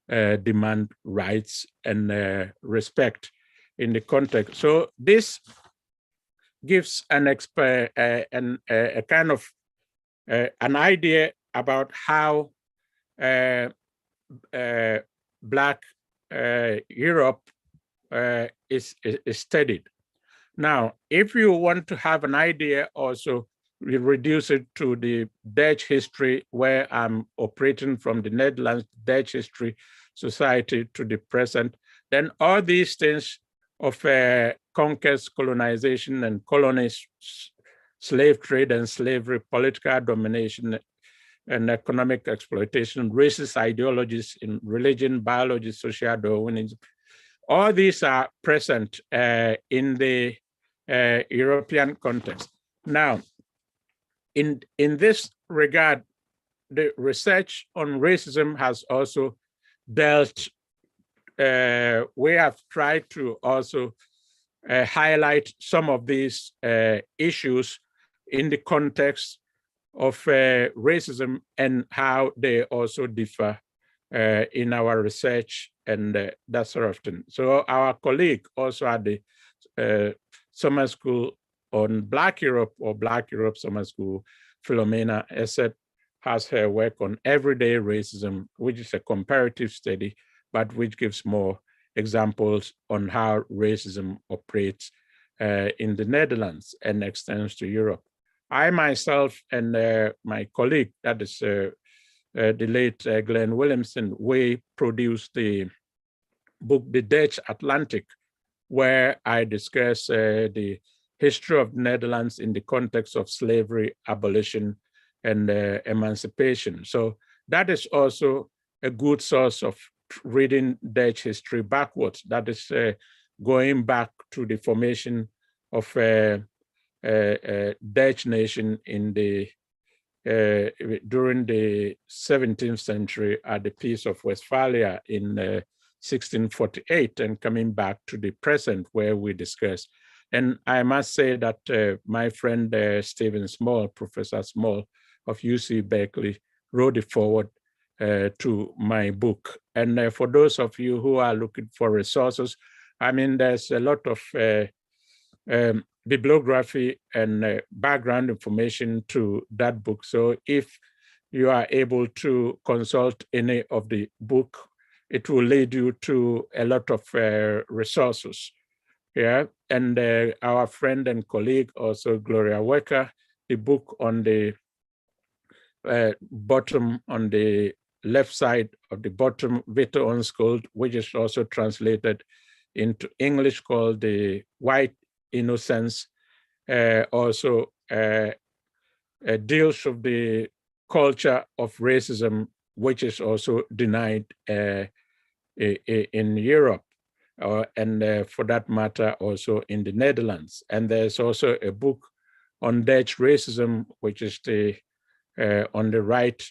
S3: demand rights and respect in the context. So this gives a kind of an idea about how Black Europe is studied. Now, if you want to have an idea also, we reduce it to the Dutch history, where I'm operating from the Netherlands, Dutch history society to the present, then all these things of conquest, colonization, and colonies, slave trade and slavery, political domination, and economic exploitation, racist ideologies in religion, biology, social Darwinism, all these are present in the European context. Now, in this regard, the research on racism has also dealt, we have tried to also highlight some of these issues in the context of racism and how they also differ in our research and that sort of thing. So our colleague also at the summer school on Black Europe, or Black Europe Summer School, Philomena Esset, has her work on everyday racism, which is a comparative study, but which gives more examples on how racism operates in the Netherlands and extends to Europe. I myself and my colleague, that is the late Glenn Williamson, we produced the book, The Dutch Atlantic, where I discuss the history of the Netherlands in the context of slavery, abolition, and emancipation. So that is also a good source of reading Dutch history backwards. That is going back to the formation of Dutch nation in the during the 17th century at the Peace of Westphalia in 1648, and coming back to the present where we discuss. And I must say that my friend Stephen Small, Professor Small of UC Berkeley, wrote it forward to my book. And for those of you who are looking for resources, I mean, there's a lot of bibliography and background information to that book. So if you are able to consult any of the book, it will lead you to a lot of resources. Yeah, and our friend and colleague, also Gloria Wecker, the book on the bottom, on the left side of the bottom, Vita Unschooled, which is also translated into English, called The White Innocence, also deals with the culture of racism, which is also denied in Europe, and for that matter, also in the Netherlands. And there's also a book on Dutch racism, which is the on the right,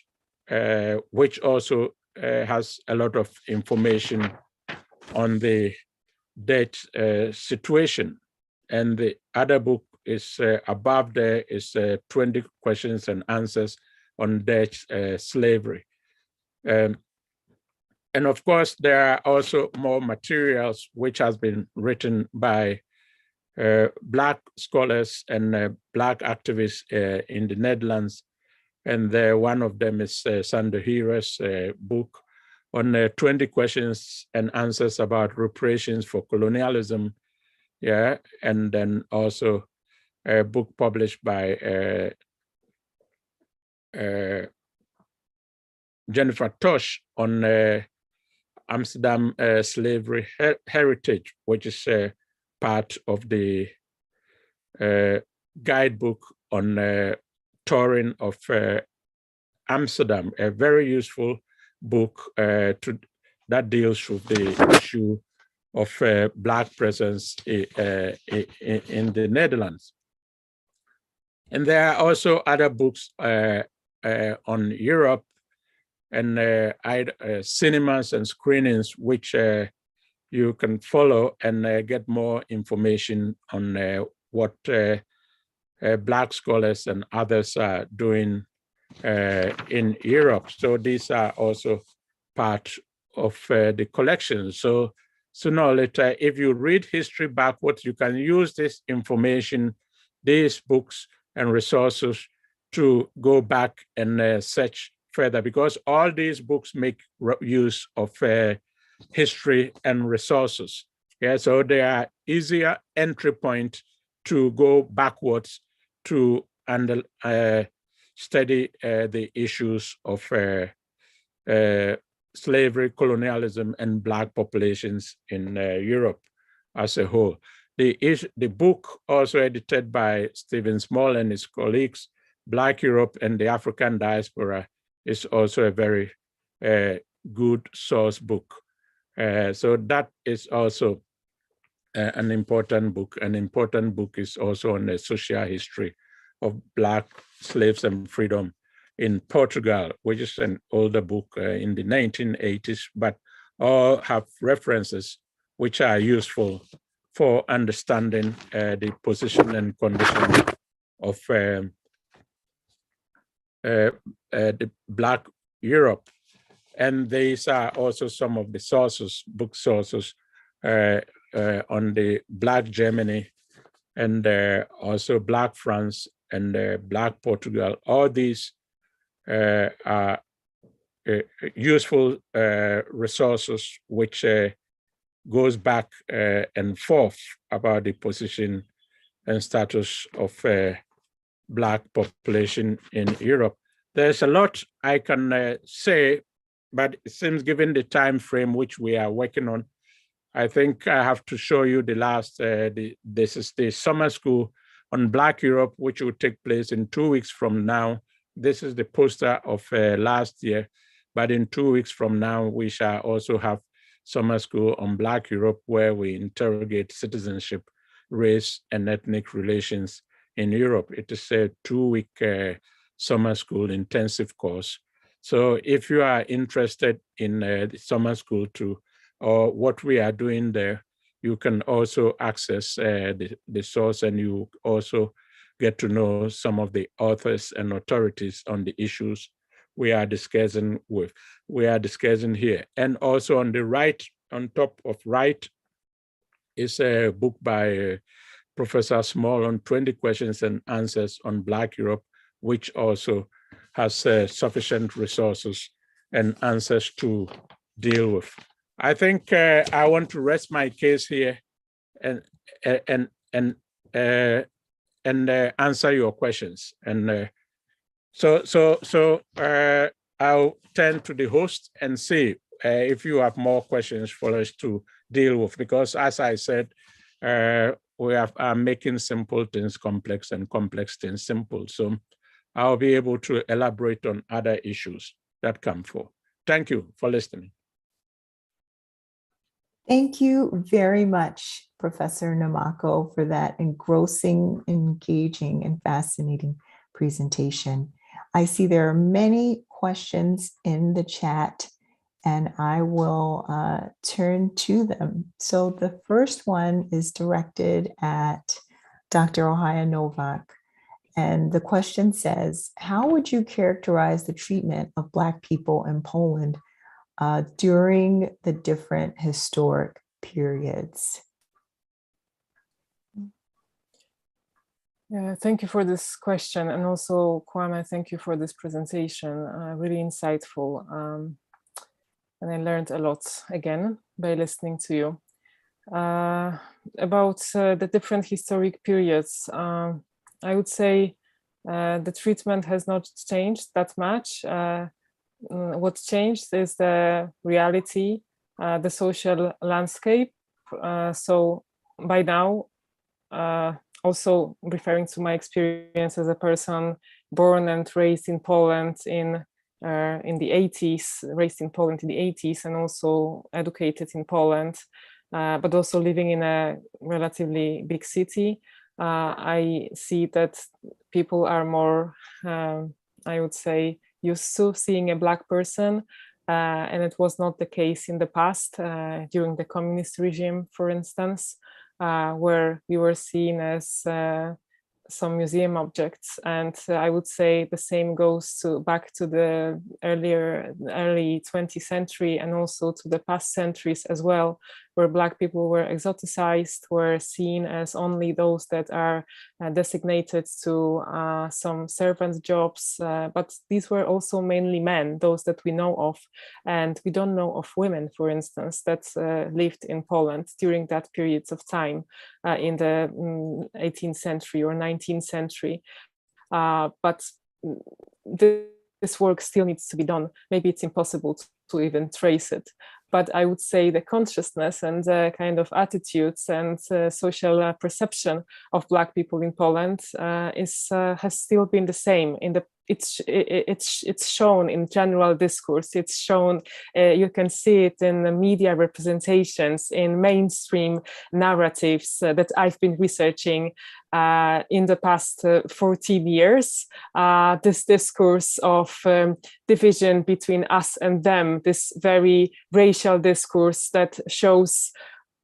S3: which also has a lot of information on the Dutch situation. And the other book is above there is 20 questions and answers on Dutch slavery. And of course, there are also more materials which has been written by Black scholars and Black activists in the Netherlands. And one of them is Sander Hira's book on 20 questions and answers about reparations for colonialism. Yeah, and then also a book published by Jennifer Tosh on Amsterdam slavery heritage, which is part of the guidebook on touring of Amsterdam, a very useful book that deals with the issue of Black presence in the Netherlands. And there are also other books on Europe and cinemas and screenings, which you can follow and get more information on what Black scholars and others are doing in Europe. So these are also part of the collection. So sooner or later, if you read history backwards, you can use this information, these books and resources to go back and search further, because all these books make use of history and resources. Yeah, so they are easier entry point to go backwards to and study the issues of slavery, colonialism, and Black populations in Europe as a whole. The book, also edited by Stephen Small and his colleagues, Black Europe and the African Diaspora, is also a very good source book. So that is also an important book. An important book is also on the social history of Black slaves and freedom in Portugal, which is an older book in the 1980s, but all have references which are useful for understanding the position and condition of the Black Europe. And these are also some of the sources, book sources on the Black Germany and also Black France and Black Portugal. All these are useful resources which goes back and forth about the position and status of Black population in Europe. There's a lot I can say, but it seems given the time frame which we are working on, I think I have to show you the last, this is the summer school on Black Europe, which will take place in 2 weeks from now. This is the poster of last year, but in 2 weeks from now, we shall also have summer school on Black Europe, where we interrogate citizenship, race, and ethnic relations in Europe. It is a 2-week summer school intensive course. So if you are interested in the summer school too, or what we are doing there, you can also access the source, and you also get to know some of the authors and authorities on the issues we are discussing here. And also on the right, on top of right, is a book by Professor Small on 20 questions and answers on Black Europe, which also has sufficient resources and answers to deal with. I think I want to rest my case here and answer your questions. And so I'll turn to the host and see if you have more questions for us to deal with, because as I said, we are making simple things complex and complex things simple. So I'll be able to elaborate on other issues that come forth. Thank you for listening.
S1: Thank you very much, Professor Namako, for that engrossing, engaging, and fascinating presentation. I see there are many questions in the chat, and I will turn to them. So the first one is directed at Dr. Ohaya Novak. And the question says, how would you characterize the treatment of Black people in Poland during the different historic periods?
S2: Yeah, thank you for this question. And also, Kwame, thank you for this presentation, really insightful. and I learned a lot again by listening to you. About the different historic periods, I would say the treatment has not changed that much. What changed is the reality, the social landscape. So by now, also referring to my experience as a person born and raised in Poland in the 80s, raised in Poland in the 80s, and also educated in Poland, but also living in a relatively big city, I see that people are more, I would say, used to seeing a Black person, and it was not the case in the past, during the communist regime, for instance, where we were seen as some museum objects. And I would say the same goes back to the early 20th century and also to the past centuries as well, where Black people were exoticized, were seen as only those that are designated to some servant jobs. But these were also mainly men, those that we know of. And we don't know of women, for instance, that lived in Poland during that period of time in the 18th century or 19th century. But this work still needs to be done. Maybe it's impossible to even trace it. But I would say the consciousness and the kind of attitudes and social perception of Black people in Poland has still been the same. It's shown in general discourse. It's shown. You can see it in the media representations, in mainstream narratives that I've been researching in the past 14 years. This discourse of division between us and them, this very racial discourse that shows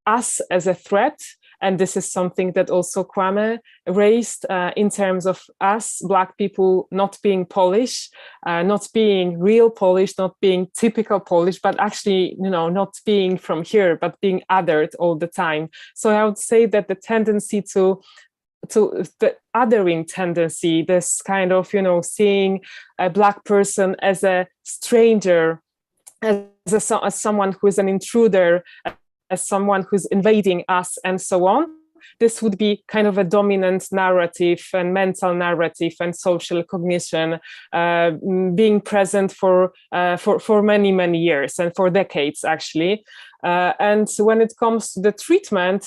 S2: us as a threat. And this is something that also Kwame raised in terms of us, Black people, not being Polish, not being real Polish, not being typical Polish, but actually, not being from here, but being othered all the time. So I would say that the tendency to the othering tendency, this kind of, seeing a Black person as a stranger, as someone who is an intruder, as someone who's invading us, and so on. This would be kind of a dominant narrative and mental narrative and social cognition being present for many, many years and for decades, actually. And when it comes to the treatment,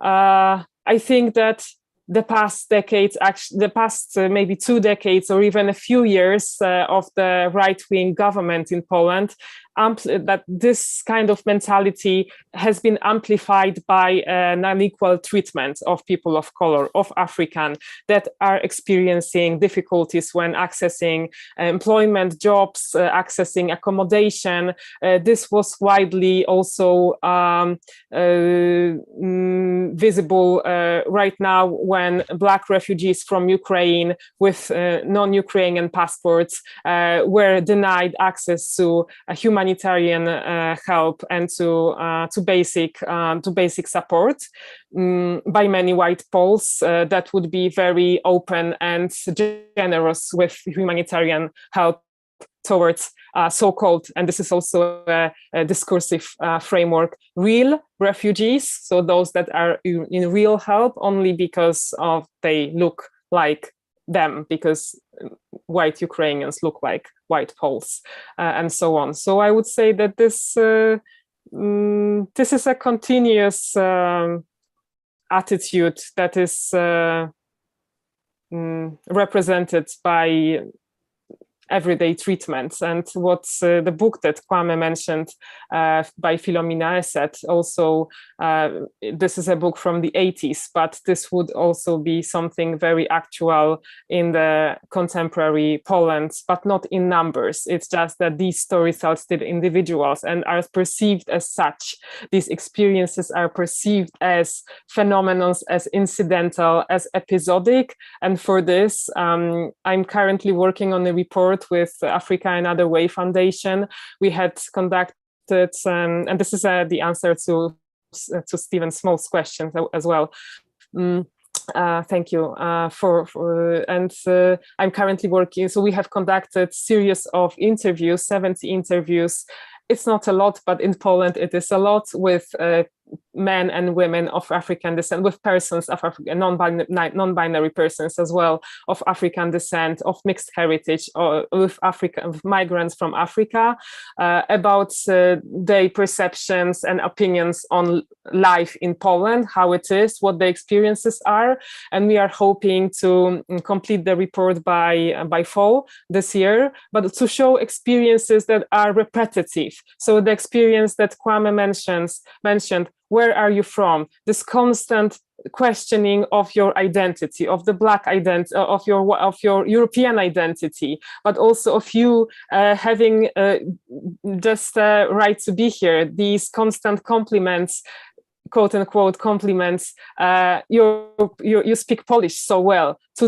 S2: I think that the past decades, actually, the past maybe 2 decades or even a few years of the right-wing government in Poland, that this kind of mentality has been amplified by an unequal treatment of people of color, of African, that are experiencing difficulties when accessing employment, jobs, accessing accommodation. This was widely also visible right now when Black refugees from Ukraine with non-Ukrainian passports were denied access to humanitarian help and to basic support by many white Poles that would be very open and generous with humanitarian help towards so-called, and this is also a discursive framework, real refugees, so those that are in real help only because of they look like them, because white Ukrainians look like white Poles, and so on. So I would say that this is a continuous attitude that is represented by everyday treatments. And what's the book that Kwame mentioned by Philomena Eset, also this is a book from the 80s, but this would also be something very actual in the contemporary Poland, but not in numbers. It's just that these stories are still individuals and are perceived as such. These experiences are perceived as phenomena, as incidental, as episodic. And for this, I'm currently working on a report with Africa Another Way Foundation. We had conducted, and this is the answer to Stephen Small's question as well. Thank you and I'm currently working. So we have conducted series of interviews, 70 interviews it's not a lot, but in Poland it is a lot, with men and women of African descent, with persons of African, non-binary persons as well, of African descent, of mixed heritage, or with migrants from Africa, about their perceptions and opinions on life in Poland, how it is, what the experiences are. And we are hoping to complete the report by fall this year, but to show experiences that are repetitive. So the experience that Kwame mentioned, where are you from? This constant questioning of your identity, of the Black identity, of your European identity, but also of you having just right to be here. These constant compliments, quote unquote compliments. You speak Polish so well, to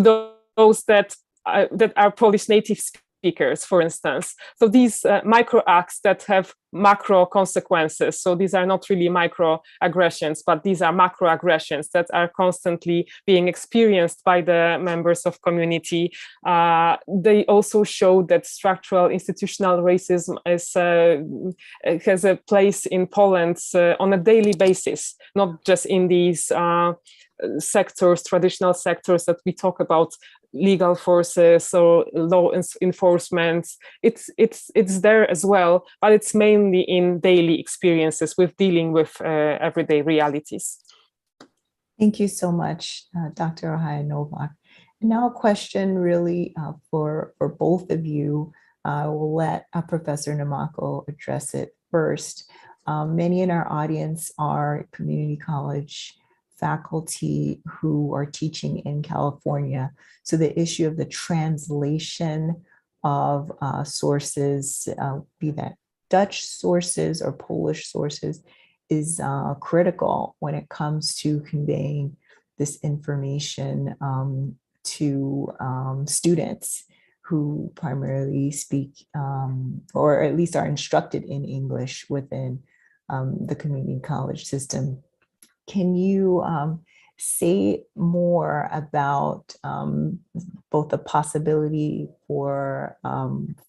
S2: those that are Polish native speakers, for instance. So these micro acts that have macro consequences. So these are not really micro aggressions, but these are macro aggressions that are constantly being experienced by the members of community. They also show that structural institutional racism has a place in Poland on a daily basis, not just in these sectors, traditional sectors that we talk about, legal forces or law enforcement. It's there as well, but it's mainly in daily experiences with dealing with everyday realities.
S1: Thank you so much, Dr. Ohaya Novak. And now a question really for both of you. I will let Professor Namako address it first. Many in our audience are community college faculty who are teaching in California. So the issue of the translation of sources, be that Dutch sources or Polish sources, is critical when it comes to conveying this information to students who primarily speak or at least are instructed in English within the community college system. Can you say more about both the possibility for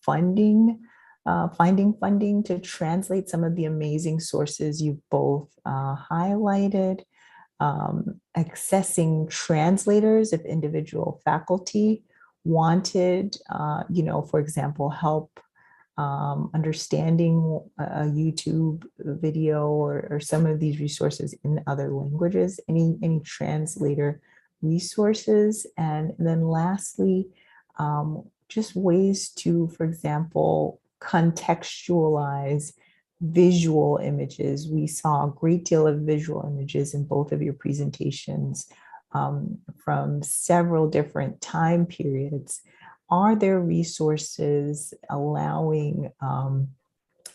S1: finding funding to translate some of the amazing sources you've both highlighted, accessing translators if individual faculty wanted, for example, help understanding a YouTube video or some of these resources in other languages, any translator resources. And then lastly, just ways to, for example, contextualize visual images. We saw a great deal of visual images in both of your presentations from several different time periods. Are there resources allowing,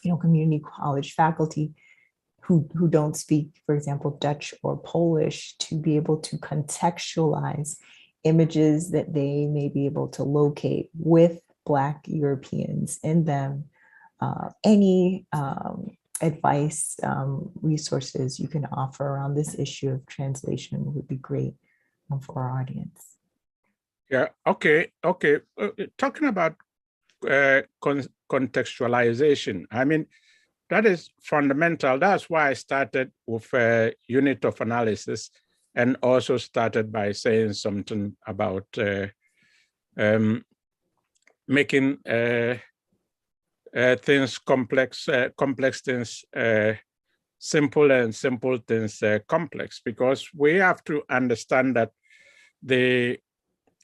S1: community college faculty who don't speak, for example, Dutch or Polish, to be able to contextualize images that they may be able to locate with Black Europeans in them? Any advice, resources you can offer around this issue of translation would be great for our audience.
S3: Yeah, okay. Talking about contextualization, I mean, that is fundamental. That's why I started with a unit of analysis and also started by saying something about making things complex, complex things simple, and simple things complex, because we have to understand that the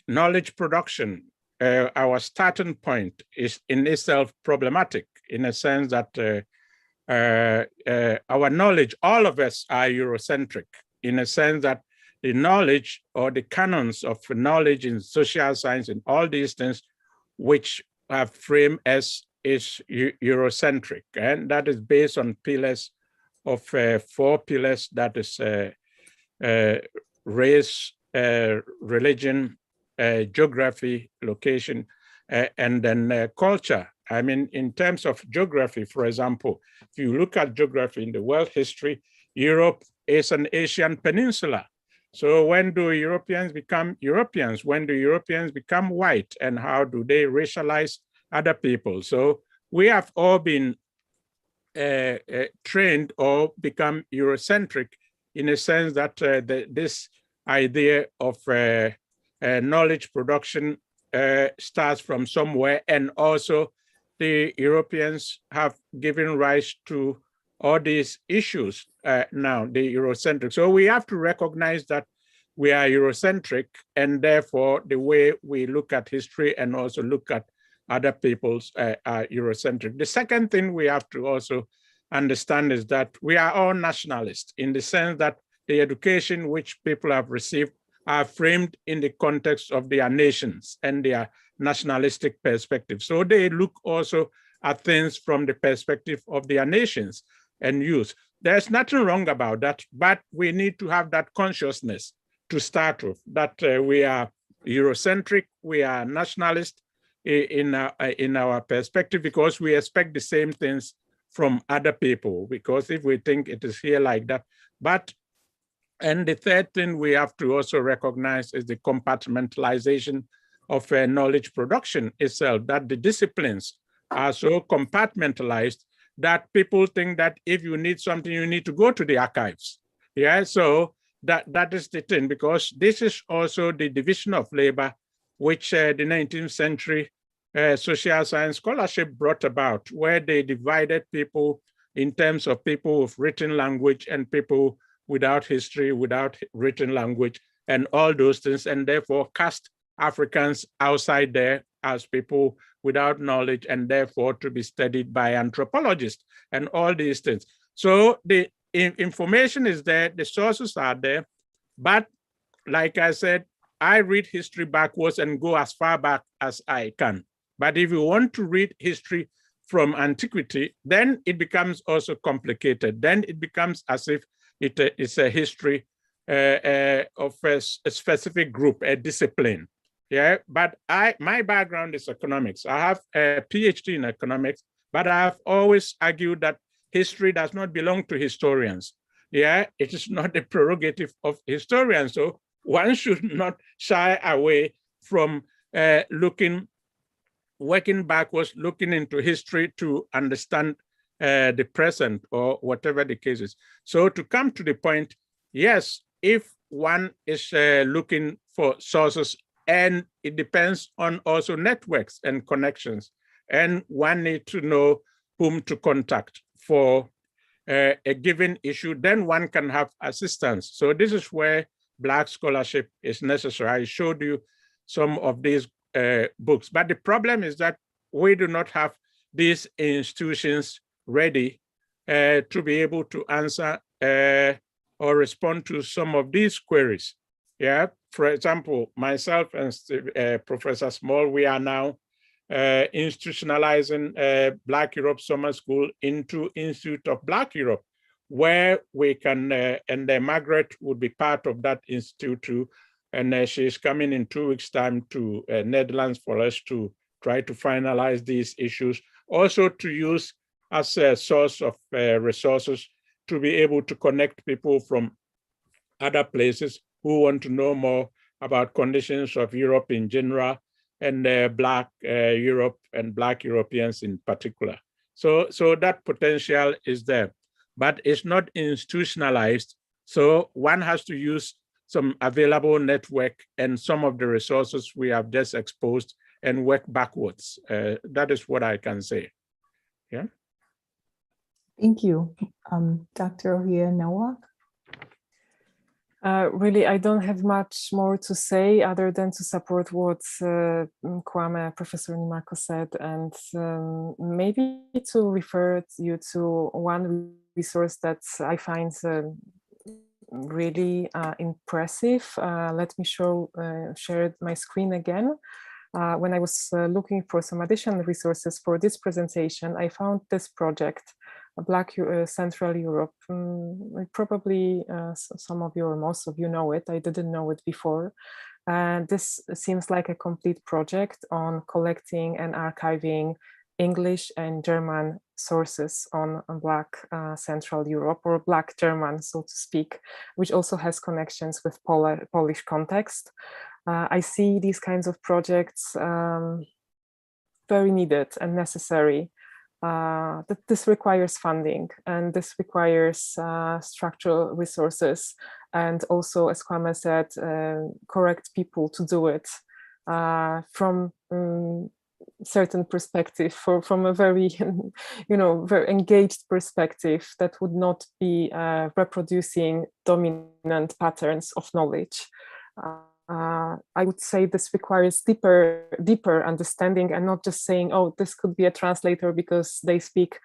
S3: knowledge production, our starting point, is in itself problematic, in a sense that our knowledge, all of us are Eurocentric, in a sense that the knowledge or the canons of knowledge in social science and all these things which are framed as is Eurocentric, and that is based on pillars of 4 pillars, that is race, religion, geography, location, and then culture. I mean, in terms of geography, for example, if you look at geography in the world history, Europe is an Asian peninsula. So when do Europeans become Europeans? When do Europeans become white? And how do they racialize other people? So we have all been trained or become Eurocentric in a sense that this idea of knowledge production starts from somewhere, and also the Europeans have given rise to all these issues now, the Eurocentric. So we have to recognize that we are Eurocentric, and therefore the way we look at history and also look at other people's are Eurocentric. The second thing we have to also understand is that we are all nationalists in the sense that the education which people have received are framed in the context of their nations and their nationalistic perspective. So they look also at things from the perspective of their nations and youth. There's nothing wrong about that, but we need to have that consciousness to start with, that we are Eurocentric, we are nationalist in our perspective, because we expect the same things from other people, because if we think it is here like that. And the third thing we have to also recognize is the compartmentalization of knowledge production itself, that the disciplines are so compartmentalized that people think that if you need something, you need to go to the archives. Yeah, so that is the thing, because this is also the division of labor which the 19th century social science scholarship brought about, where they divided people in terms of people with written language and people without history, without written language, and all those things, and therefore cast Africans outside there as people without knowledge, and therefore to be studied by anthropologists and all these things. So the information is there, the sources are there, but like I said, I read history backwards and go as far back as I can. But if you want to read history from antiquity, then it becomes also complicated. Then it becomes as if it is a history of a specific group, a discipline. Yeah, but my background is economics. I have a PhD in economics, but I have always argued that history does not belong to historians. Yeah, it is not the prerogative of historians. So one should not shy away from working backwards, looking into history to understand the present or whatever the case is. So to come to the point, yes, if one is looking for sources, and it depends on also networks and connections, and one needs to know whom to contact for a given issue, then one can have assistance. So this is where Black scholarship is necessary. I showed you some of these books, but the problem is that we do not have these institutions ready to be able to answer or respond to some of these queries. Yeah, for example, myself and Professor Small, we are now institutionalizing Black Europe Summer School into Institute of Black Europe, where we can, and Margaret would be part of that institute too, and she's coming in 2 weeks' time to Netherlands for us to try to finalize these issues, also to use as a source of resources to be able to connect people from other places who want to know more about conditions of Europe in general, and Black Europe and Black Europeans in particular. So that potential is there, but it's not institutionalized. So one has to use some available network and some of the resources we have just exposed and work backwards. That is what I can say. Yeah.
S1: Thank you. Dr. Ohia Nowak?
S2: Really, I don't have much more to say other than to support what Kwame, Professor Nimako said, and maybe to refer you to one resource that I find really impressive. Let me share my screen again. When I was looking for some additional resources for this presentation, I found this project, Black Central Europe. Probably some of you or most of you know it. I didn't know it before. This seems like a complete project on collecting and archiving English and German sources on Black Central Europe, or Black German, so to speak, which also has connections with Polish context. I see these kinds of projects very needed and necessary that this requires funding, and this requires structural resources, and also, as Kwame said, correct people to do it from certain perspective, from a very, very engaged perspective that would not be reproducing dominant patterns of knowledge. I would say this requires deeper understanding, and not just saying, oh, this could be a translator because they speak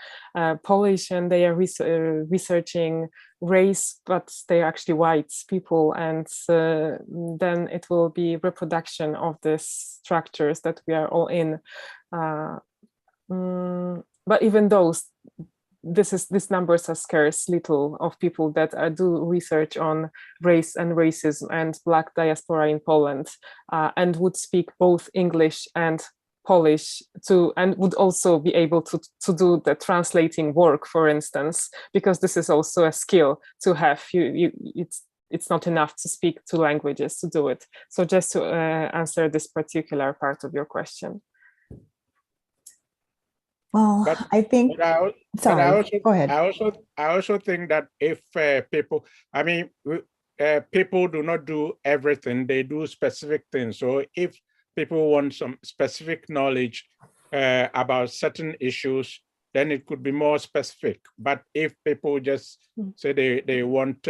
S2: Polish and they are researching race, but they are actually white people, and then it will be reproduction of these structures that we are all in. But even those, these numbers are scarce. Little of people that do research on race and racism and Black diaspora in Poland, and would speak both English and Polish and would also be able to do the translating work, for instance, because this is also a skill to have. It's not enough to speak two languages to do it. So just to answer this particular part of your question.
S1: Well, I think. Sorry. Go ahead.
S3: I also think that if people, people do not do everything; they do specific things. So if people want some specific knowledge about certain issues, then it could be more specific. But if people just say they want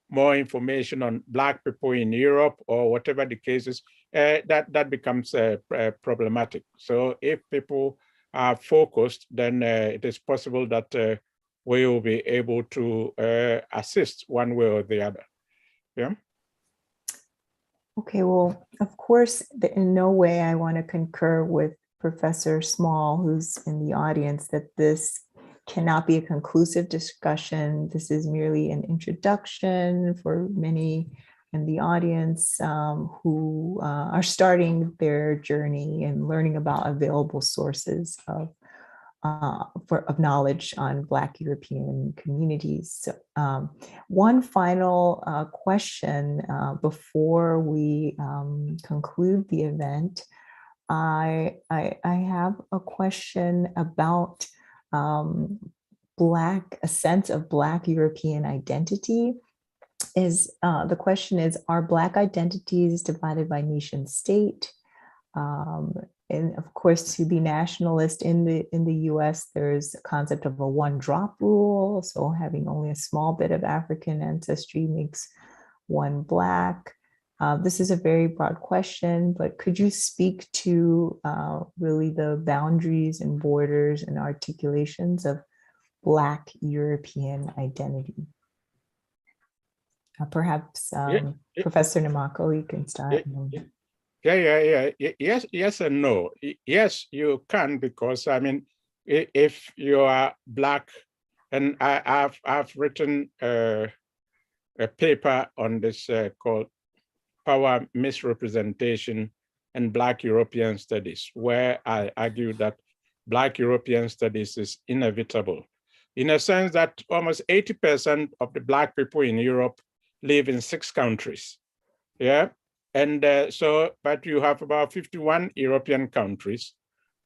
S3: more information on Black people in Europe or whatever the case is, that becomes problematic. So if people are focused, then it is possible that we will be able to assist one way or the other. Yeah.
S1: Okay, well, of course, in no way I want to concur with Professor Small, who's in the audience, that this cannot be a conclusive discussion. This is merely an introduction for many in the audience who are starting their journey and learning about available sources of knowledge on Black European communities. So, one final question before we conclude the event. I have a question about a sense of Black European identity. The question is, are Black identities divided by nation state? And of course, to be nationalist in the US, there's a concept of a one-drop rule. So having only a small bit of African ancestry makes one Black. This is a very broad question, but could you speak to really the boundaries and borders and articulations of Black European identity? Perhaps Professor Namako, you can start.
S3: Yeah. Yes and no. Yes, you can, because if you are Black, and I've written a paper on this called Power Misrepresentation and Black European Studies, where I argue that Black European Studies is inevitable, in a sense that almost 80% of the Black people in Europe live in 6 countries. Yeah. And but you have about 51 European countries.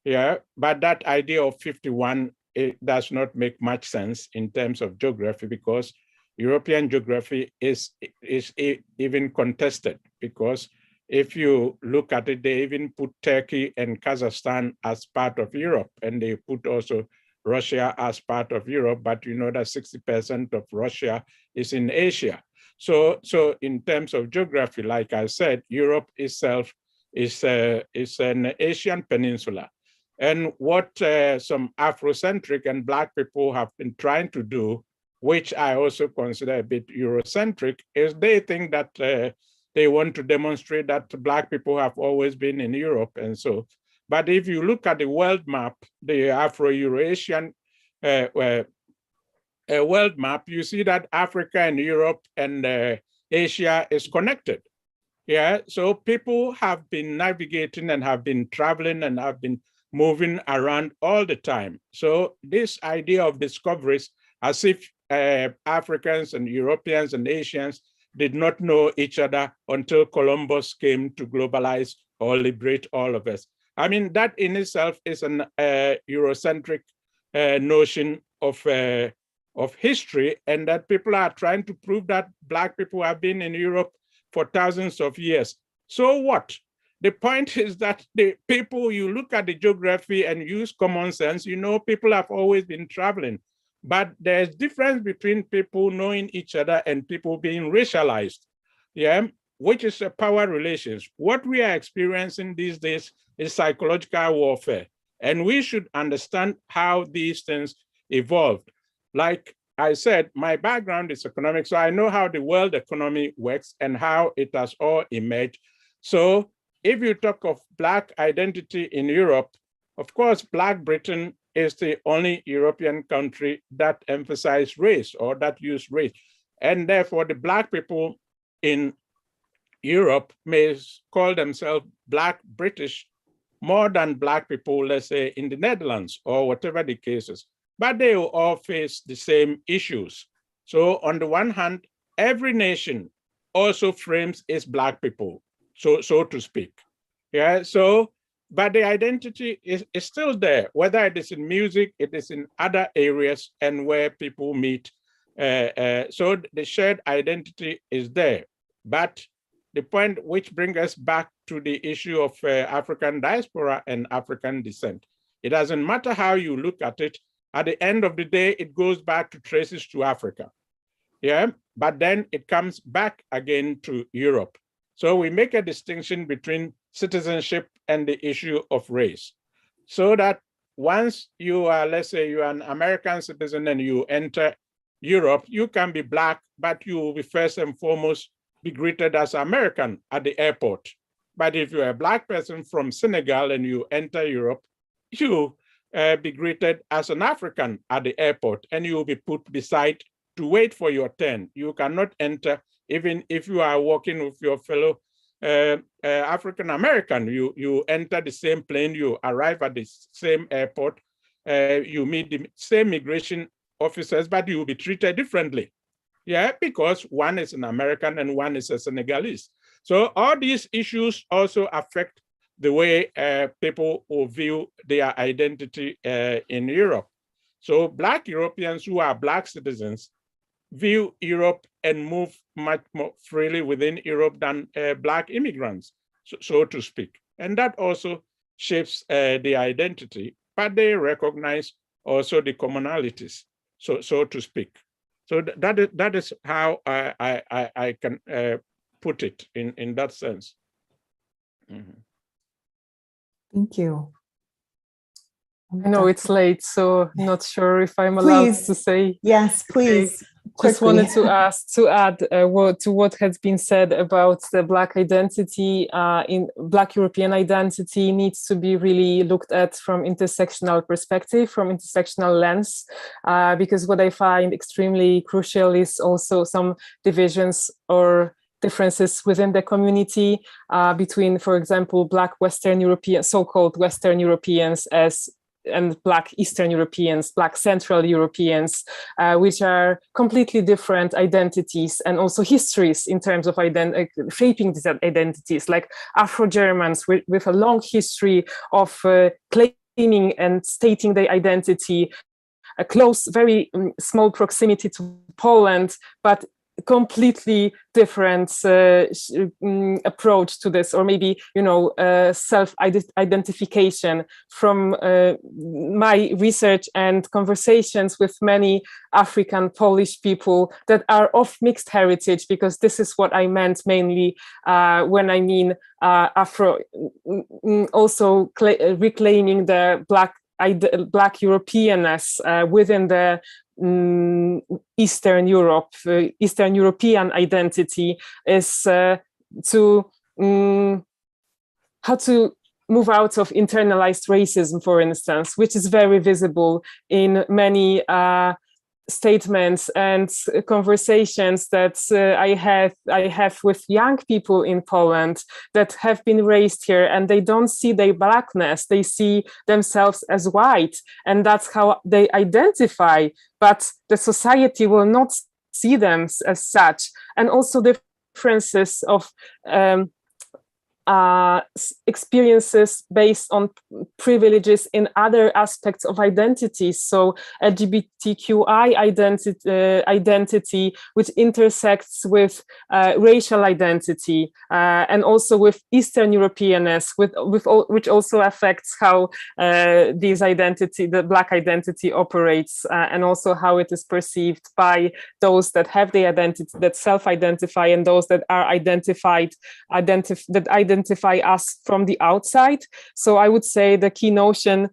S3: Yeah. But that idea of 51, it does not make much sense in terms of geography, because European geography is even contested, because if you look at it, they even put Turkey and Kazakhstan as part of Europe, and they put also Russia as part of Europe, but you know that 60% of Russia is in Asia. So in terms of geography, like I said, Europe itself is an Asian peninsula. And what some Afrocentric and Black people have been trying to do, which I also consider a bit Eurocentric, is they think that they want to demonstrate that Black people have always been in Europe. And so, but if you look at the world map, the Afro-Eurasian world map, you see that Africa and Europe and Asia is connected. Yeah, so people have been navigating and have been traveling and have been moving around all the time. So this idea of discoveries, as if Africans and Europeans and Asians did not know each other until Columbus came to globalize or liberate all of us. I mean, that in itself is an Eurocentric notion of history, and that people are trying to prove that Black people have been in Europe for thousands of years. So what? The point is that the people, you look at the geography and use common sense, you know, people have always been traveling, but there's difference between people knowing each other and people being racialized, yeah, which is a power relations. What we are experiencing these days is psychological warfare, and we should understand how these things evolved. Like I said, my background is economics, so I know how the world economy works and how it has all emerged. So if you talk of Black identity in Europe, of course, Black Britain is the only European country that emphasizes race or that use race. And therefore, the Black people in Europe may call themselves Black British more than Black people, let's say, in the Netherlands or whatever the case is. But they will all face the same issues. So on the one hand, every nation also frames its Black people, so to speak. Yeah, so, but the identity is still there, whether it is in music, it is in other areas and where people meet. So the shared identity is there. But the point which brings us back to the issue of African diaspora and African descent. It doesn't matter how you look at it. At the end of the day, it goes back to traces to Africa. Yeah, but then it comes back again to Europe. So we make a distinction between citizenship and the issue of race. So that once you are, let's say you are an American citizen and you enter Europe, you can be Black, but you will be first and foremost be greeted as American at the airport. But if you're a Black person from Senegal and you enter Europe, you be greeted as an African at the airport, and you will be put beside to wait for your turn. You cannot enter, even if you are walking with your fellow African American. You enter the same plane, you arrive at the same airport, you meet the same immigration officers, but you will be treated differently. Yeah, because one is an American and one is a Senegalese. So all these issues also affect the way people will view their identity in Europe. So Black Europeans who are Black citizens view Europe and move much more freely within Europe than Black immigrants, so to speak. And that also shapes the identity, but they recognize also the commonalities, so to speak. So that is how I can put it in that sense. Mm-hmm.
S1: Thank you.
S2: I know it's late, so not sure if I'm allowed to say.
S1: Yes, please.
S2: Okay. Just wanted to add to what has been said about the Black identity. In Black European identity needs to be really looked at from intersectional perspective, from intersectional lens, because what I find extremely crucial is also some divisions or differences within the community between, for example, Black Western European, so-called Western Europeans and Black Eastern Europeans, Black Central Europeans, which are completely different identities and also histories in terms of shaping these identities, like Afro-Germans with a long history of claiming and stating their identity, a close, very small proximity to Poland, but completely different approach to this, or maybe, self-identification. From my research and conversations with many African Polish people that are of mixed heritage, because this is what I meant mainly when I mean Afro, also reclaiming the Black Europeanness within the Eastern Europe, Eastern European identity is how to move out of internalized racism, for instance, which is very visible in many statements and conversations that I have with young people in Poland that have been raised here, and they don't see their Blackness, they see themselves as white, and that's how they identify, but the society will not see them as such. And also differences of experiences based on privileges in other aspects of identity. So LGBTQI identity, which intersects with racial identity, and also with Eastern Europeanness, which also affects how the Black identity operates, and also how it is perceived by those that have the identity, that self-identify, and those that are identify us from the outside. So I would say the key notion,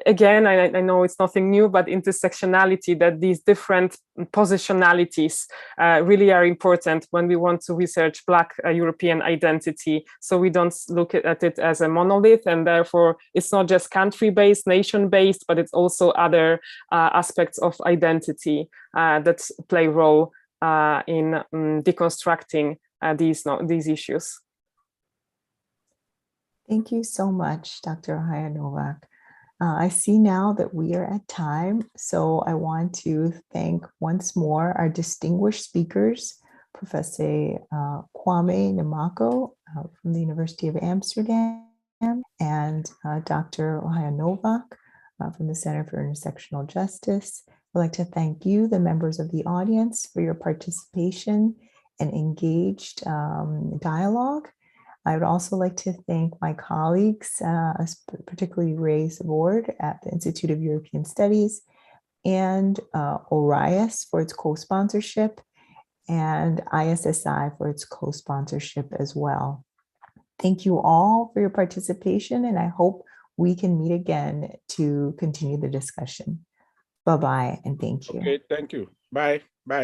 S2: again, I know it's nothing new, but intersectionality, that these different positionalities really are important when we want to research Black European identity. So we don't look at it as a monolith, and therefore it's not just country-based, nation-based, but it's also other aspects of identity that play a role in deconstructing these issues.
S1: Thank you so much, Dr. Ohaya Novak. I see now that we are at time, so I want to thank once more our distinguished speakers, Professor Kwame Namako from the University of Amsterdam, and Dr. Ohaya Novak from the Center for Intersectional Justice. I'd like to thank you, the members of the audience, for your participation and engaged dialogue. I would also like to thank my colleagues, particularly Ray Sabord at the Institute of European Studies, and ORIAS for its co-sponsorship, and ISSI for its co-sponsorship as well. Thank you all for your participation, and I hope we can meet again to continue the discussion. Bye-bye, and thank you.
S3: Okay, thank you. Bye.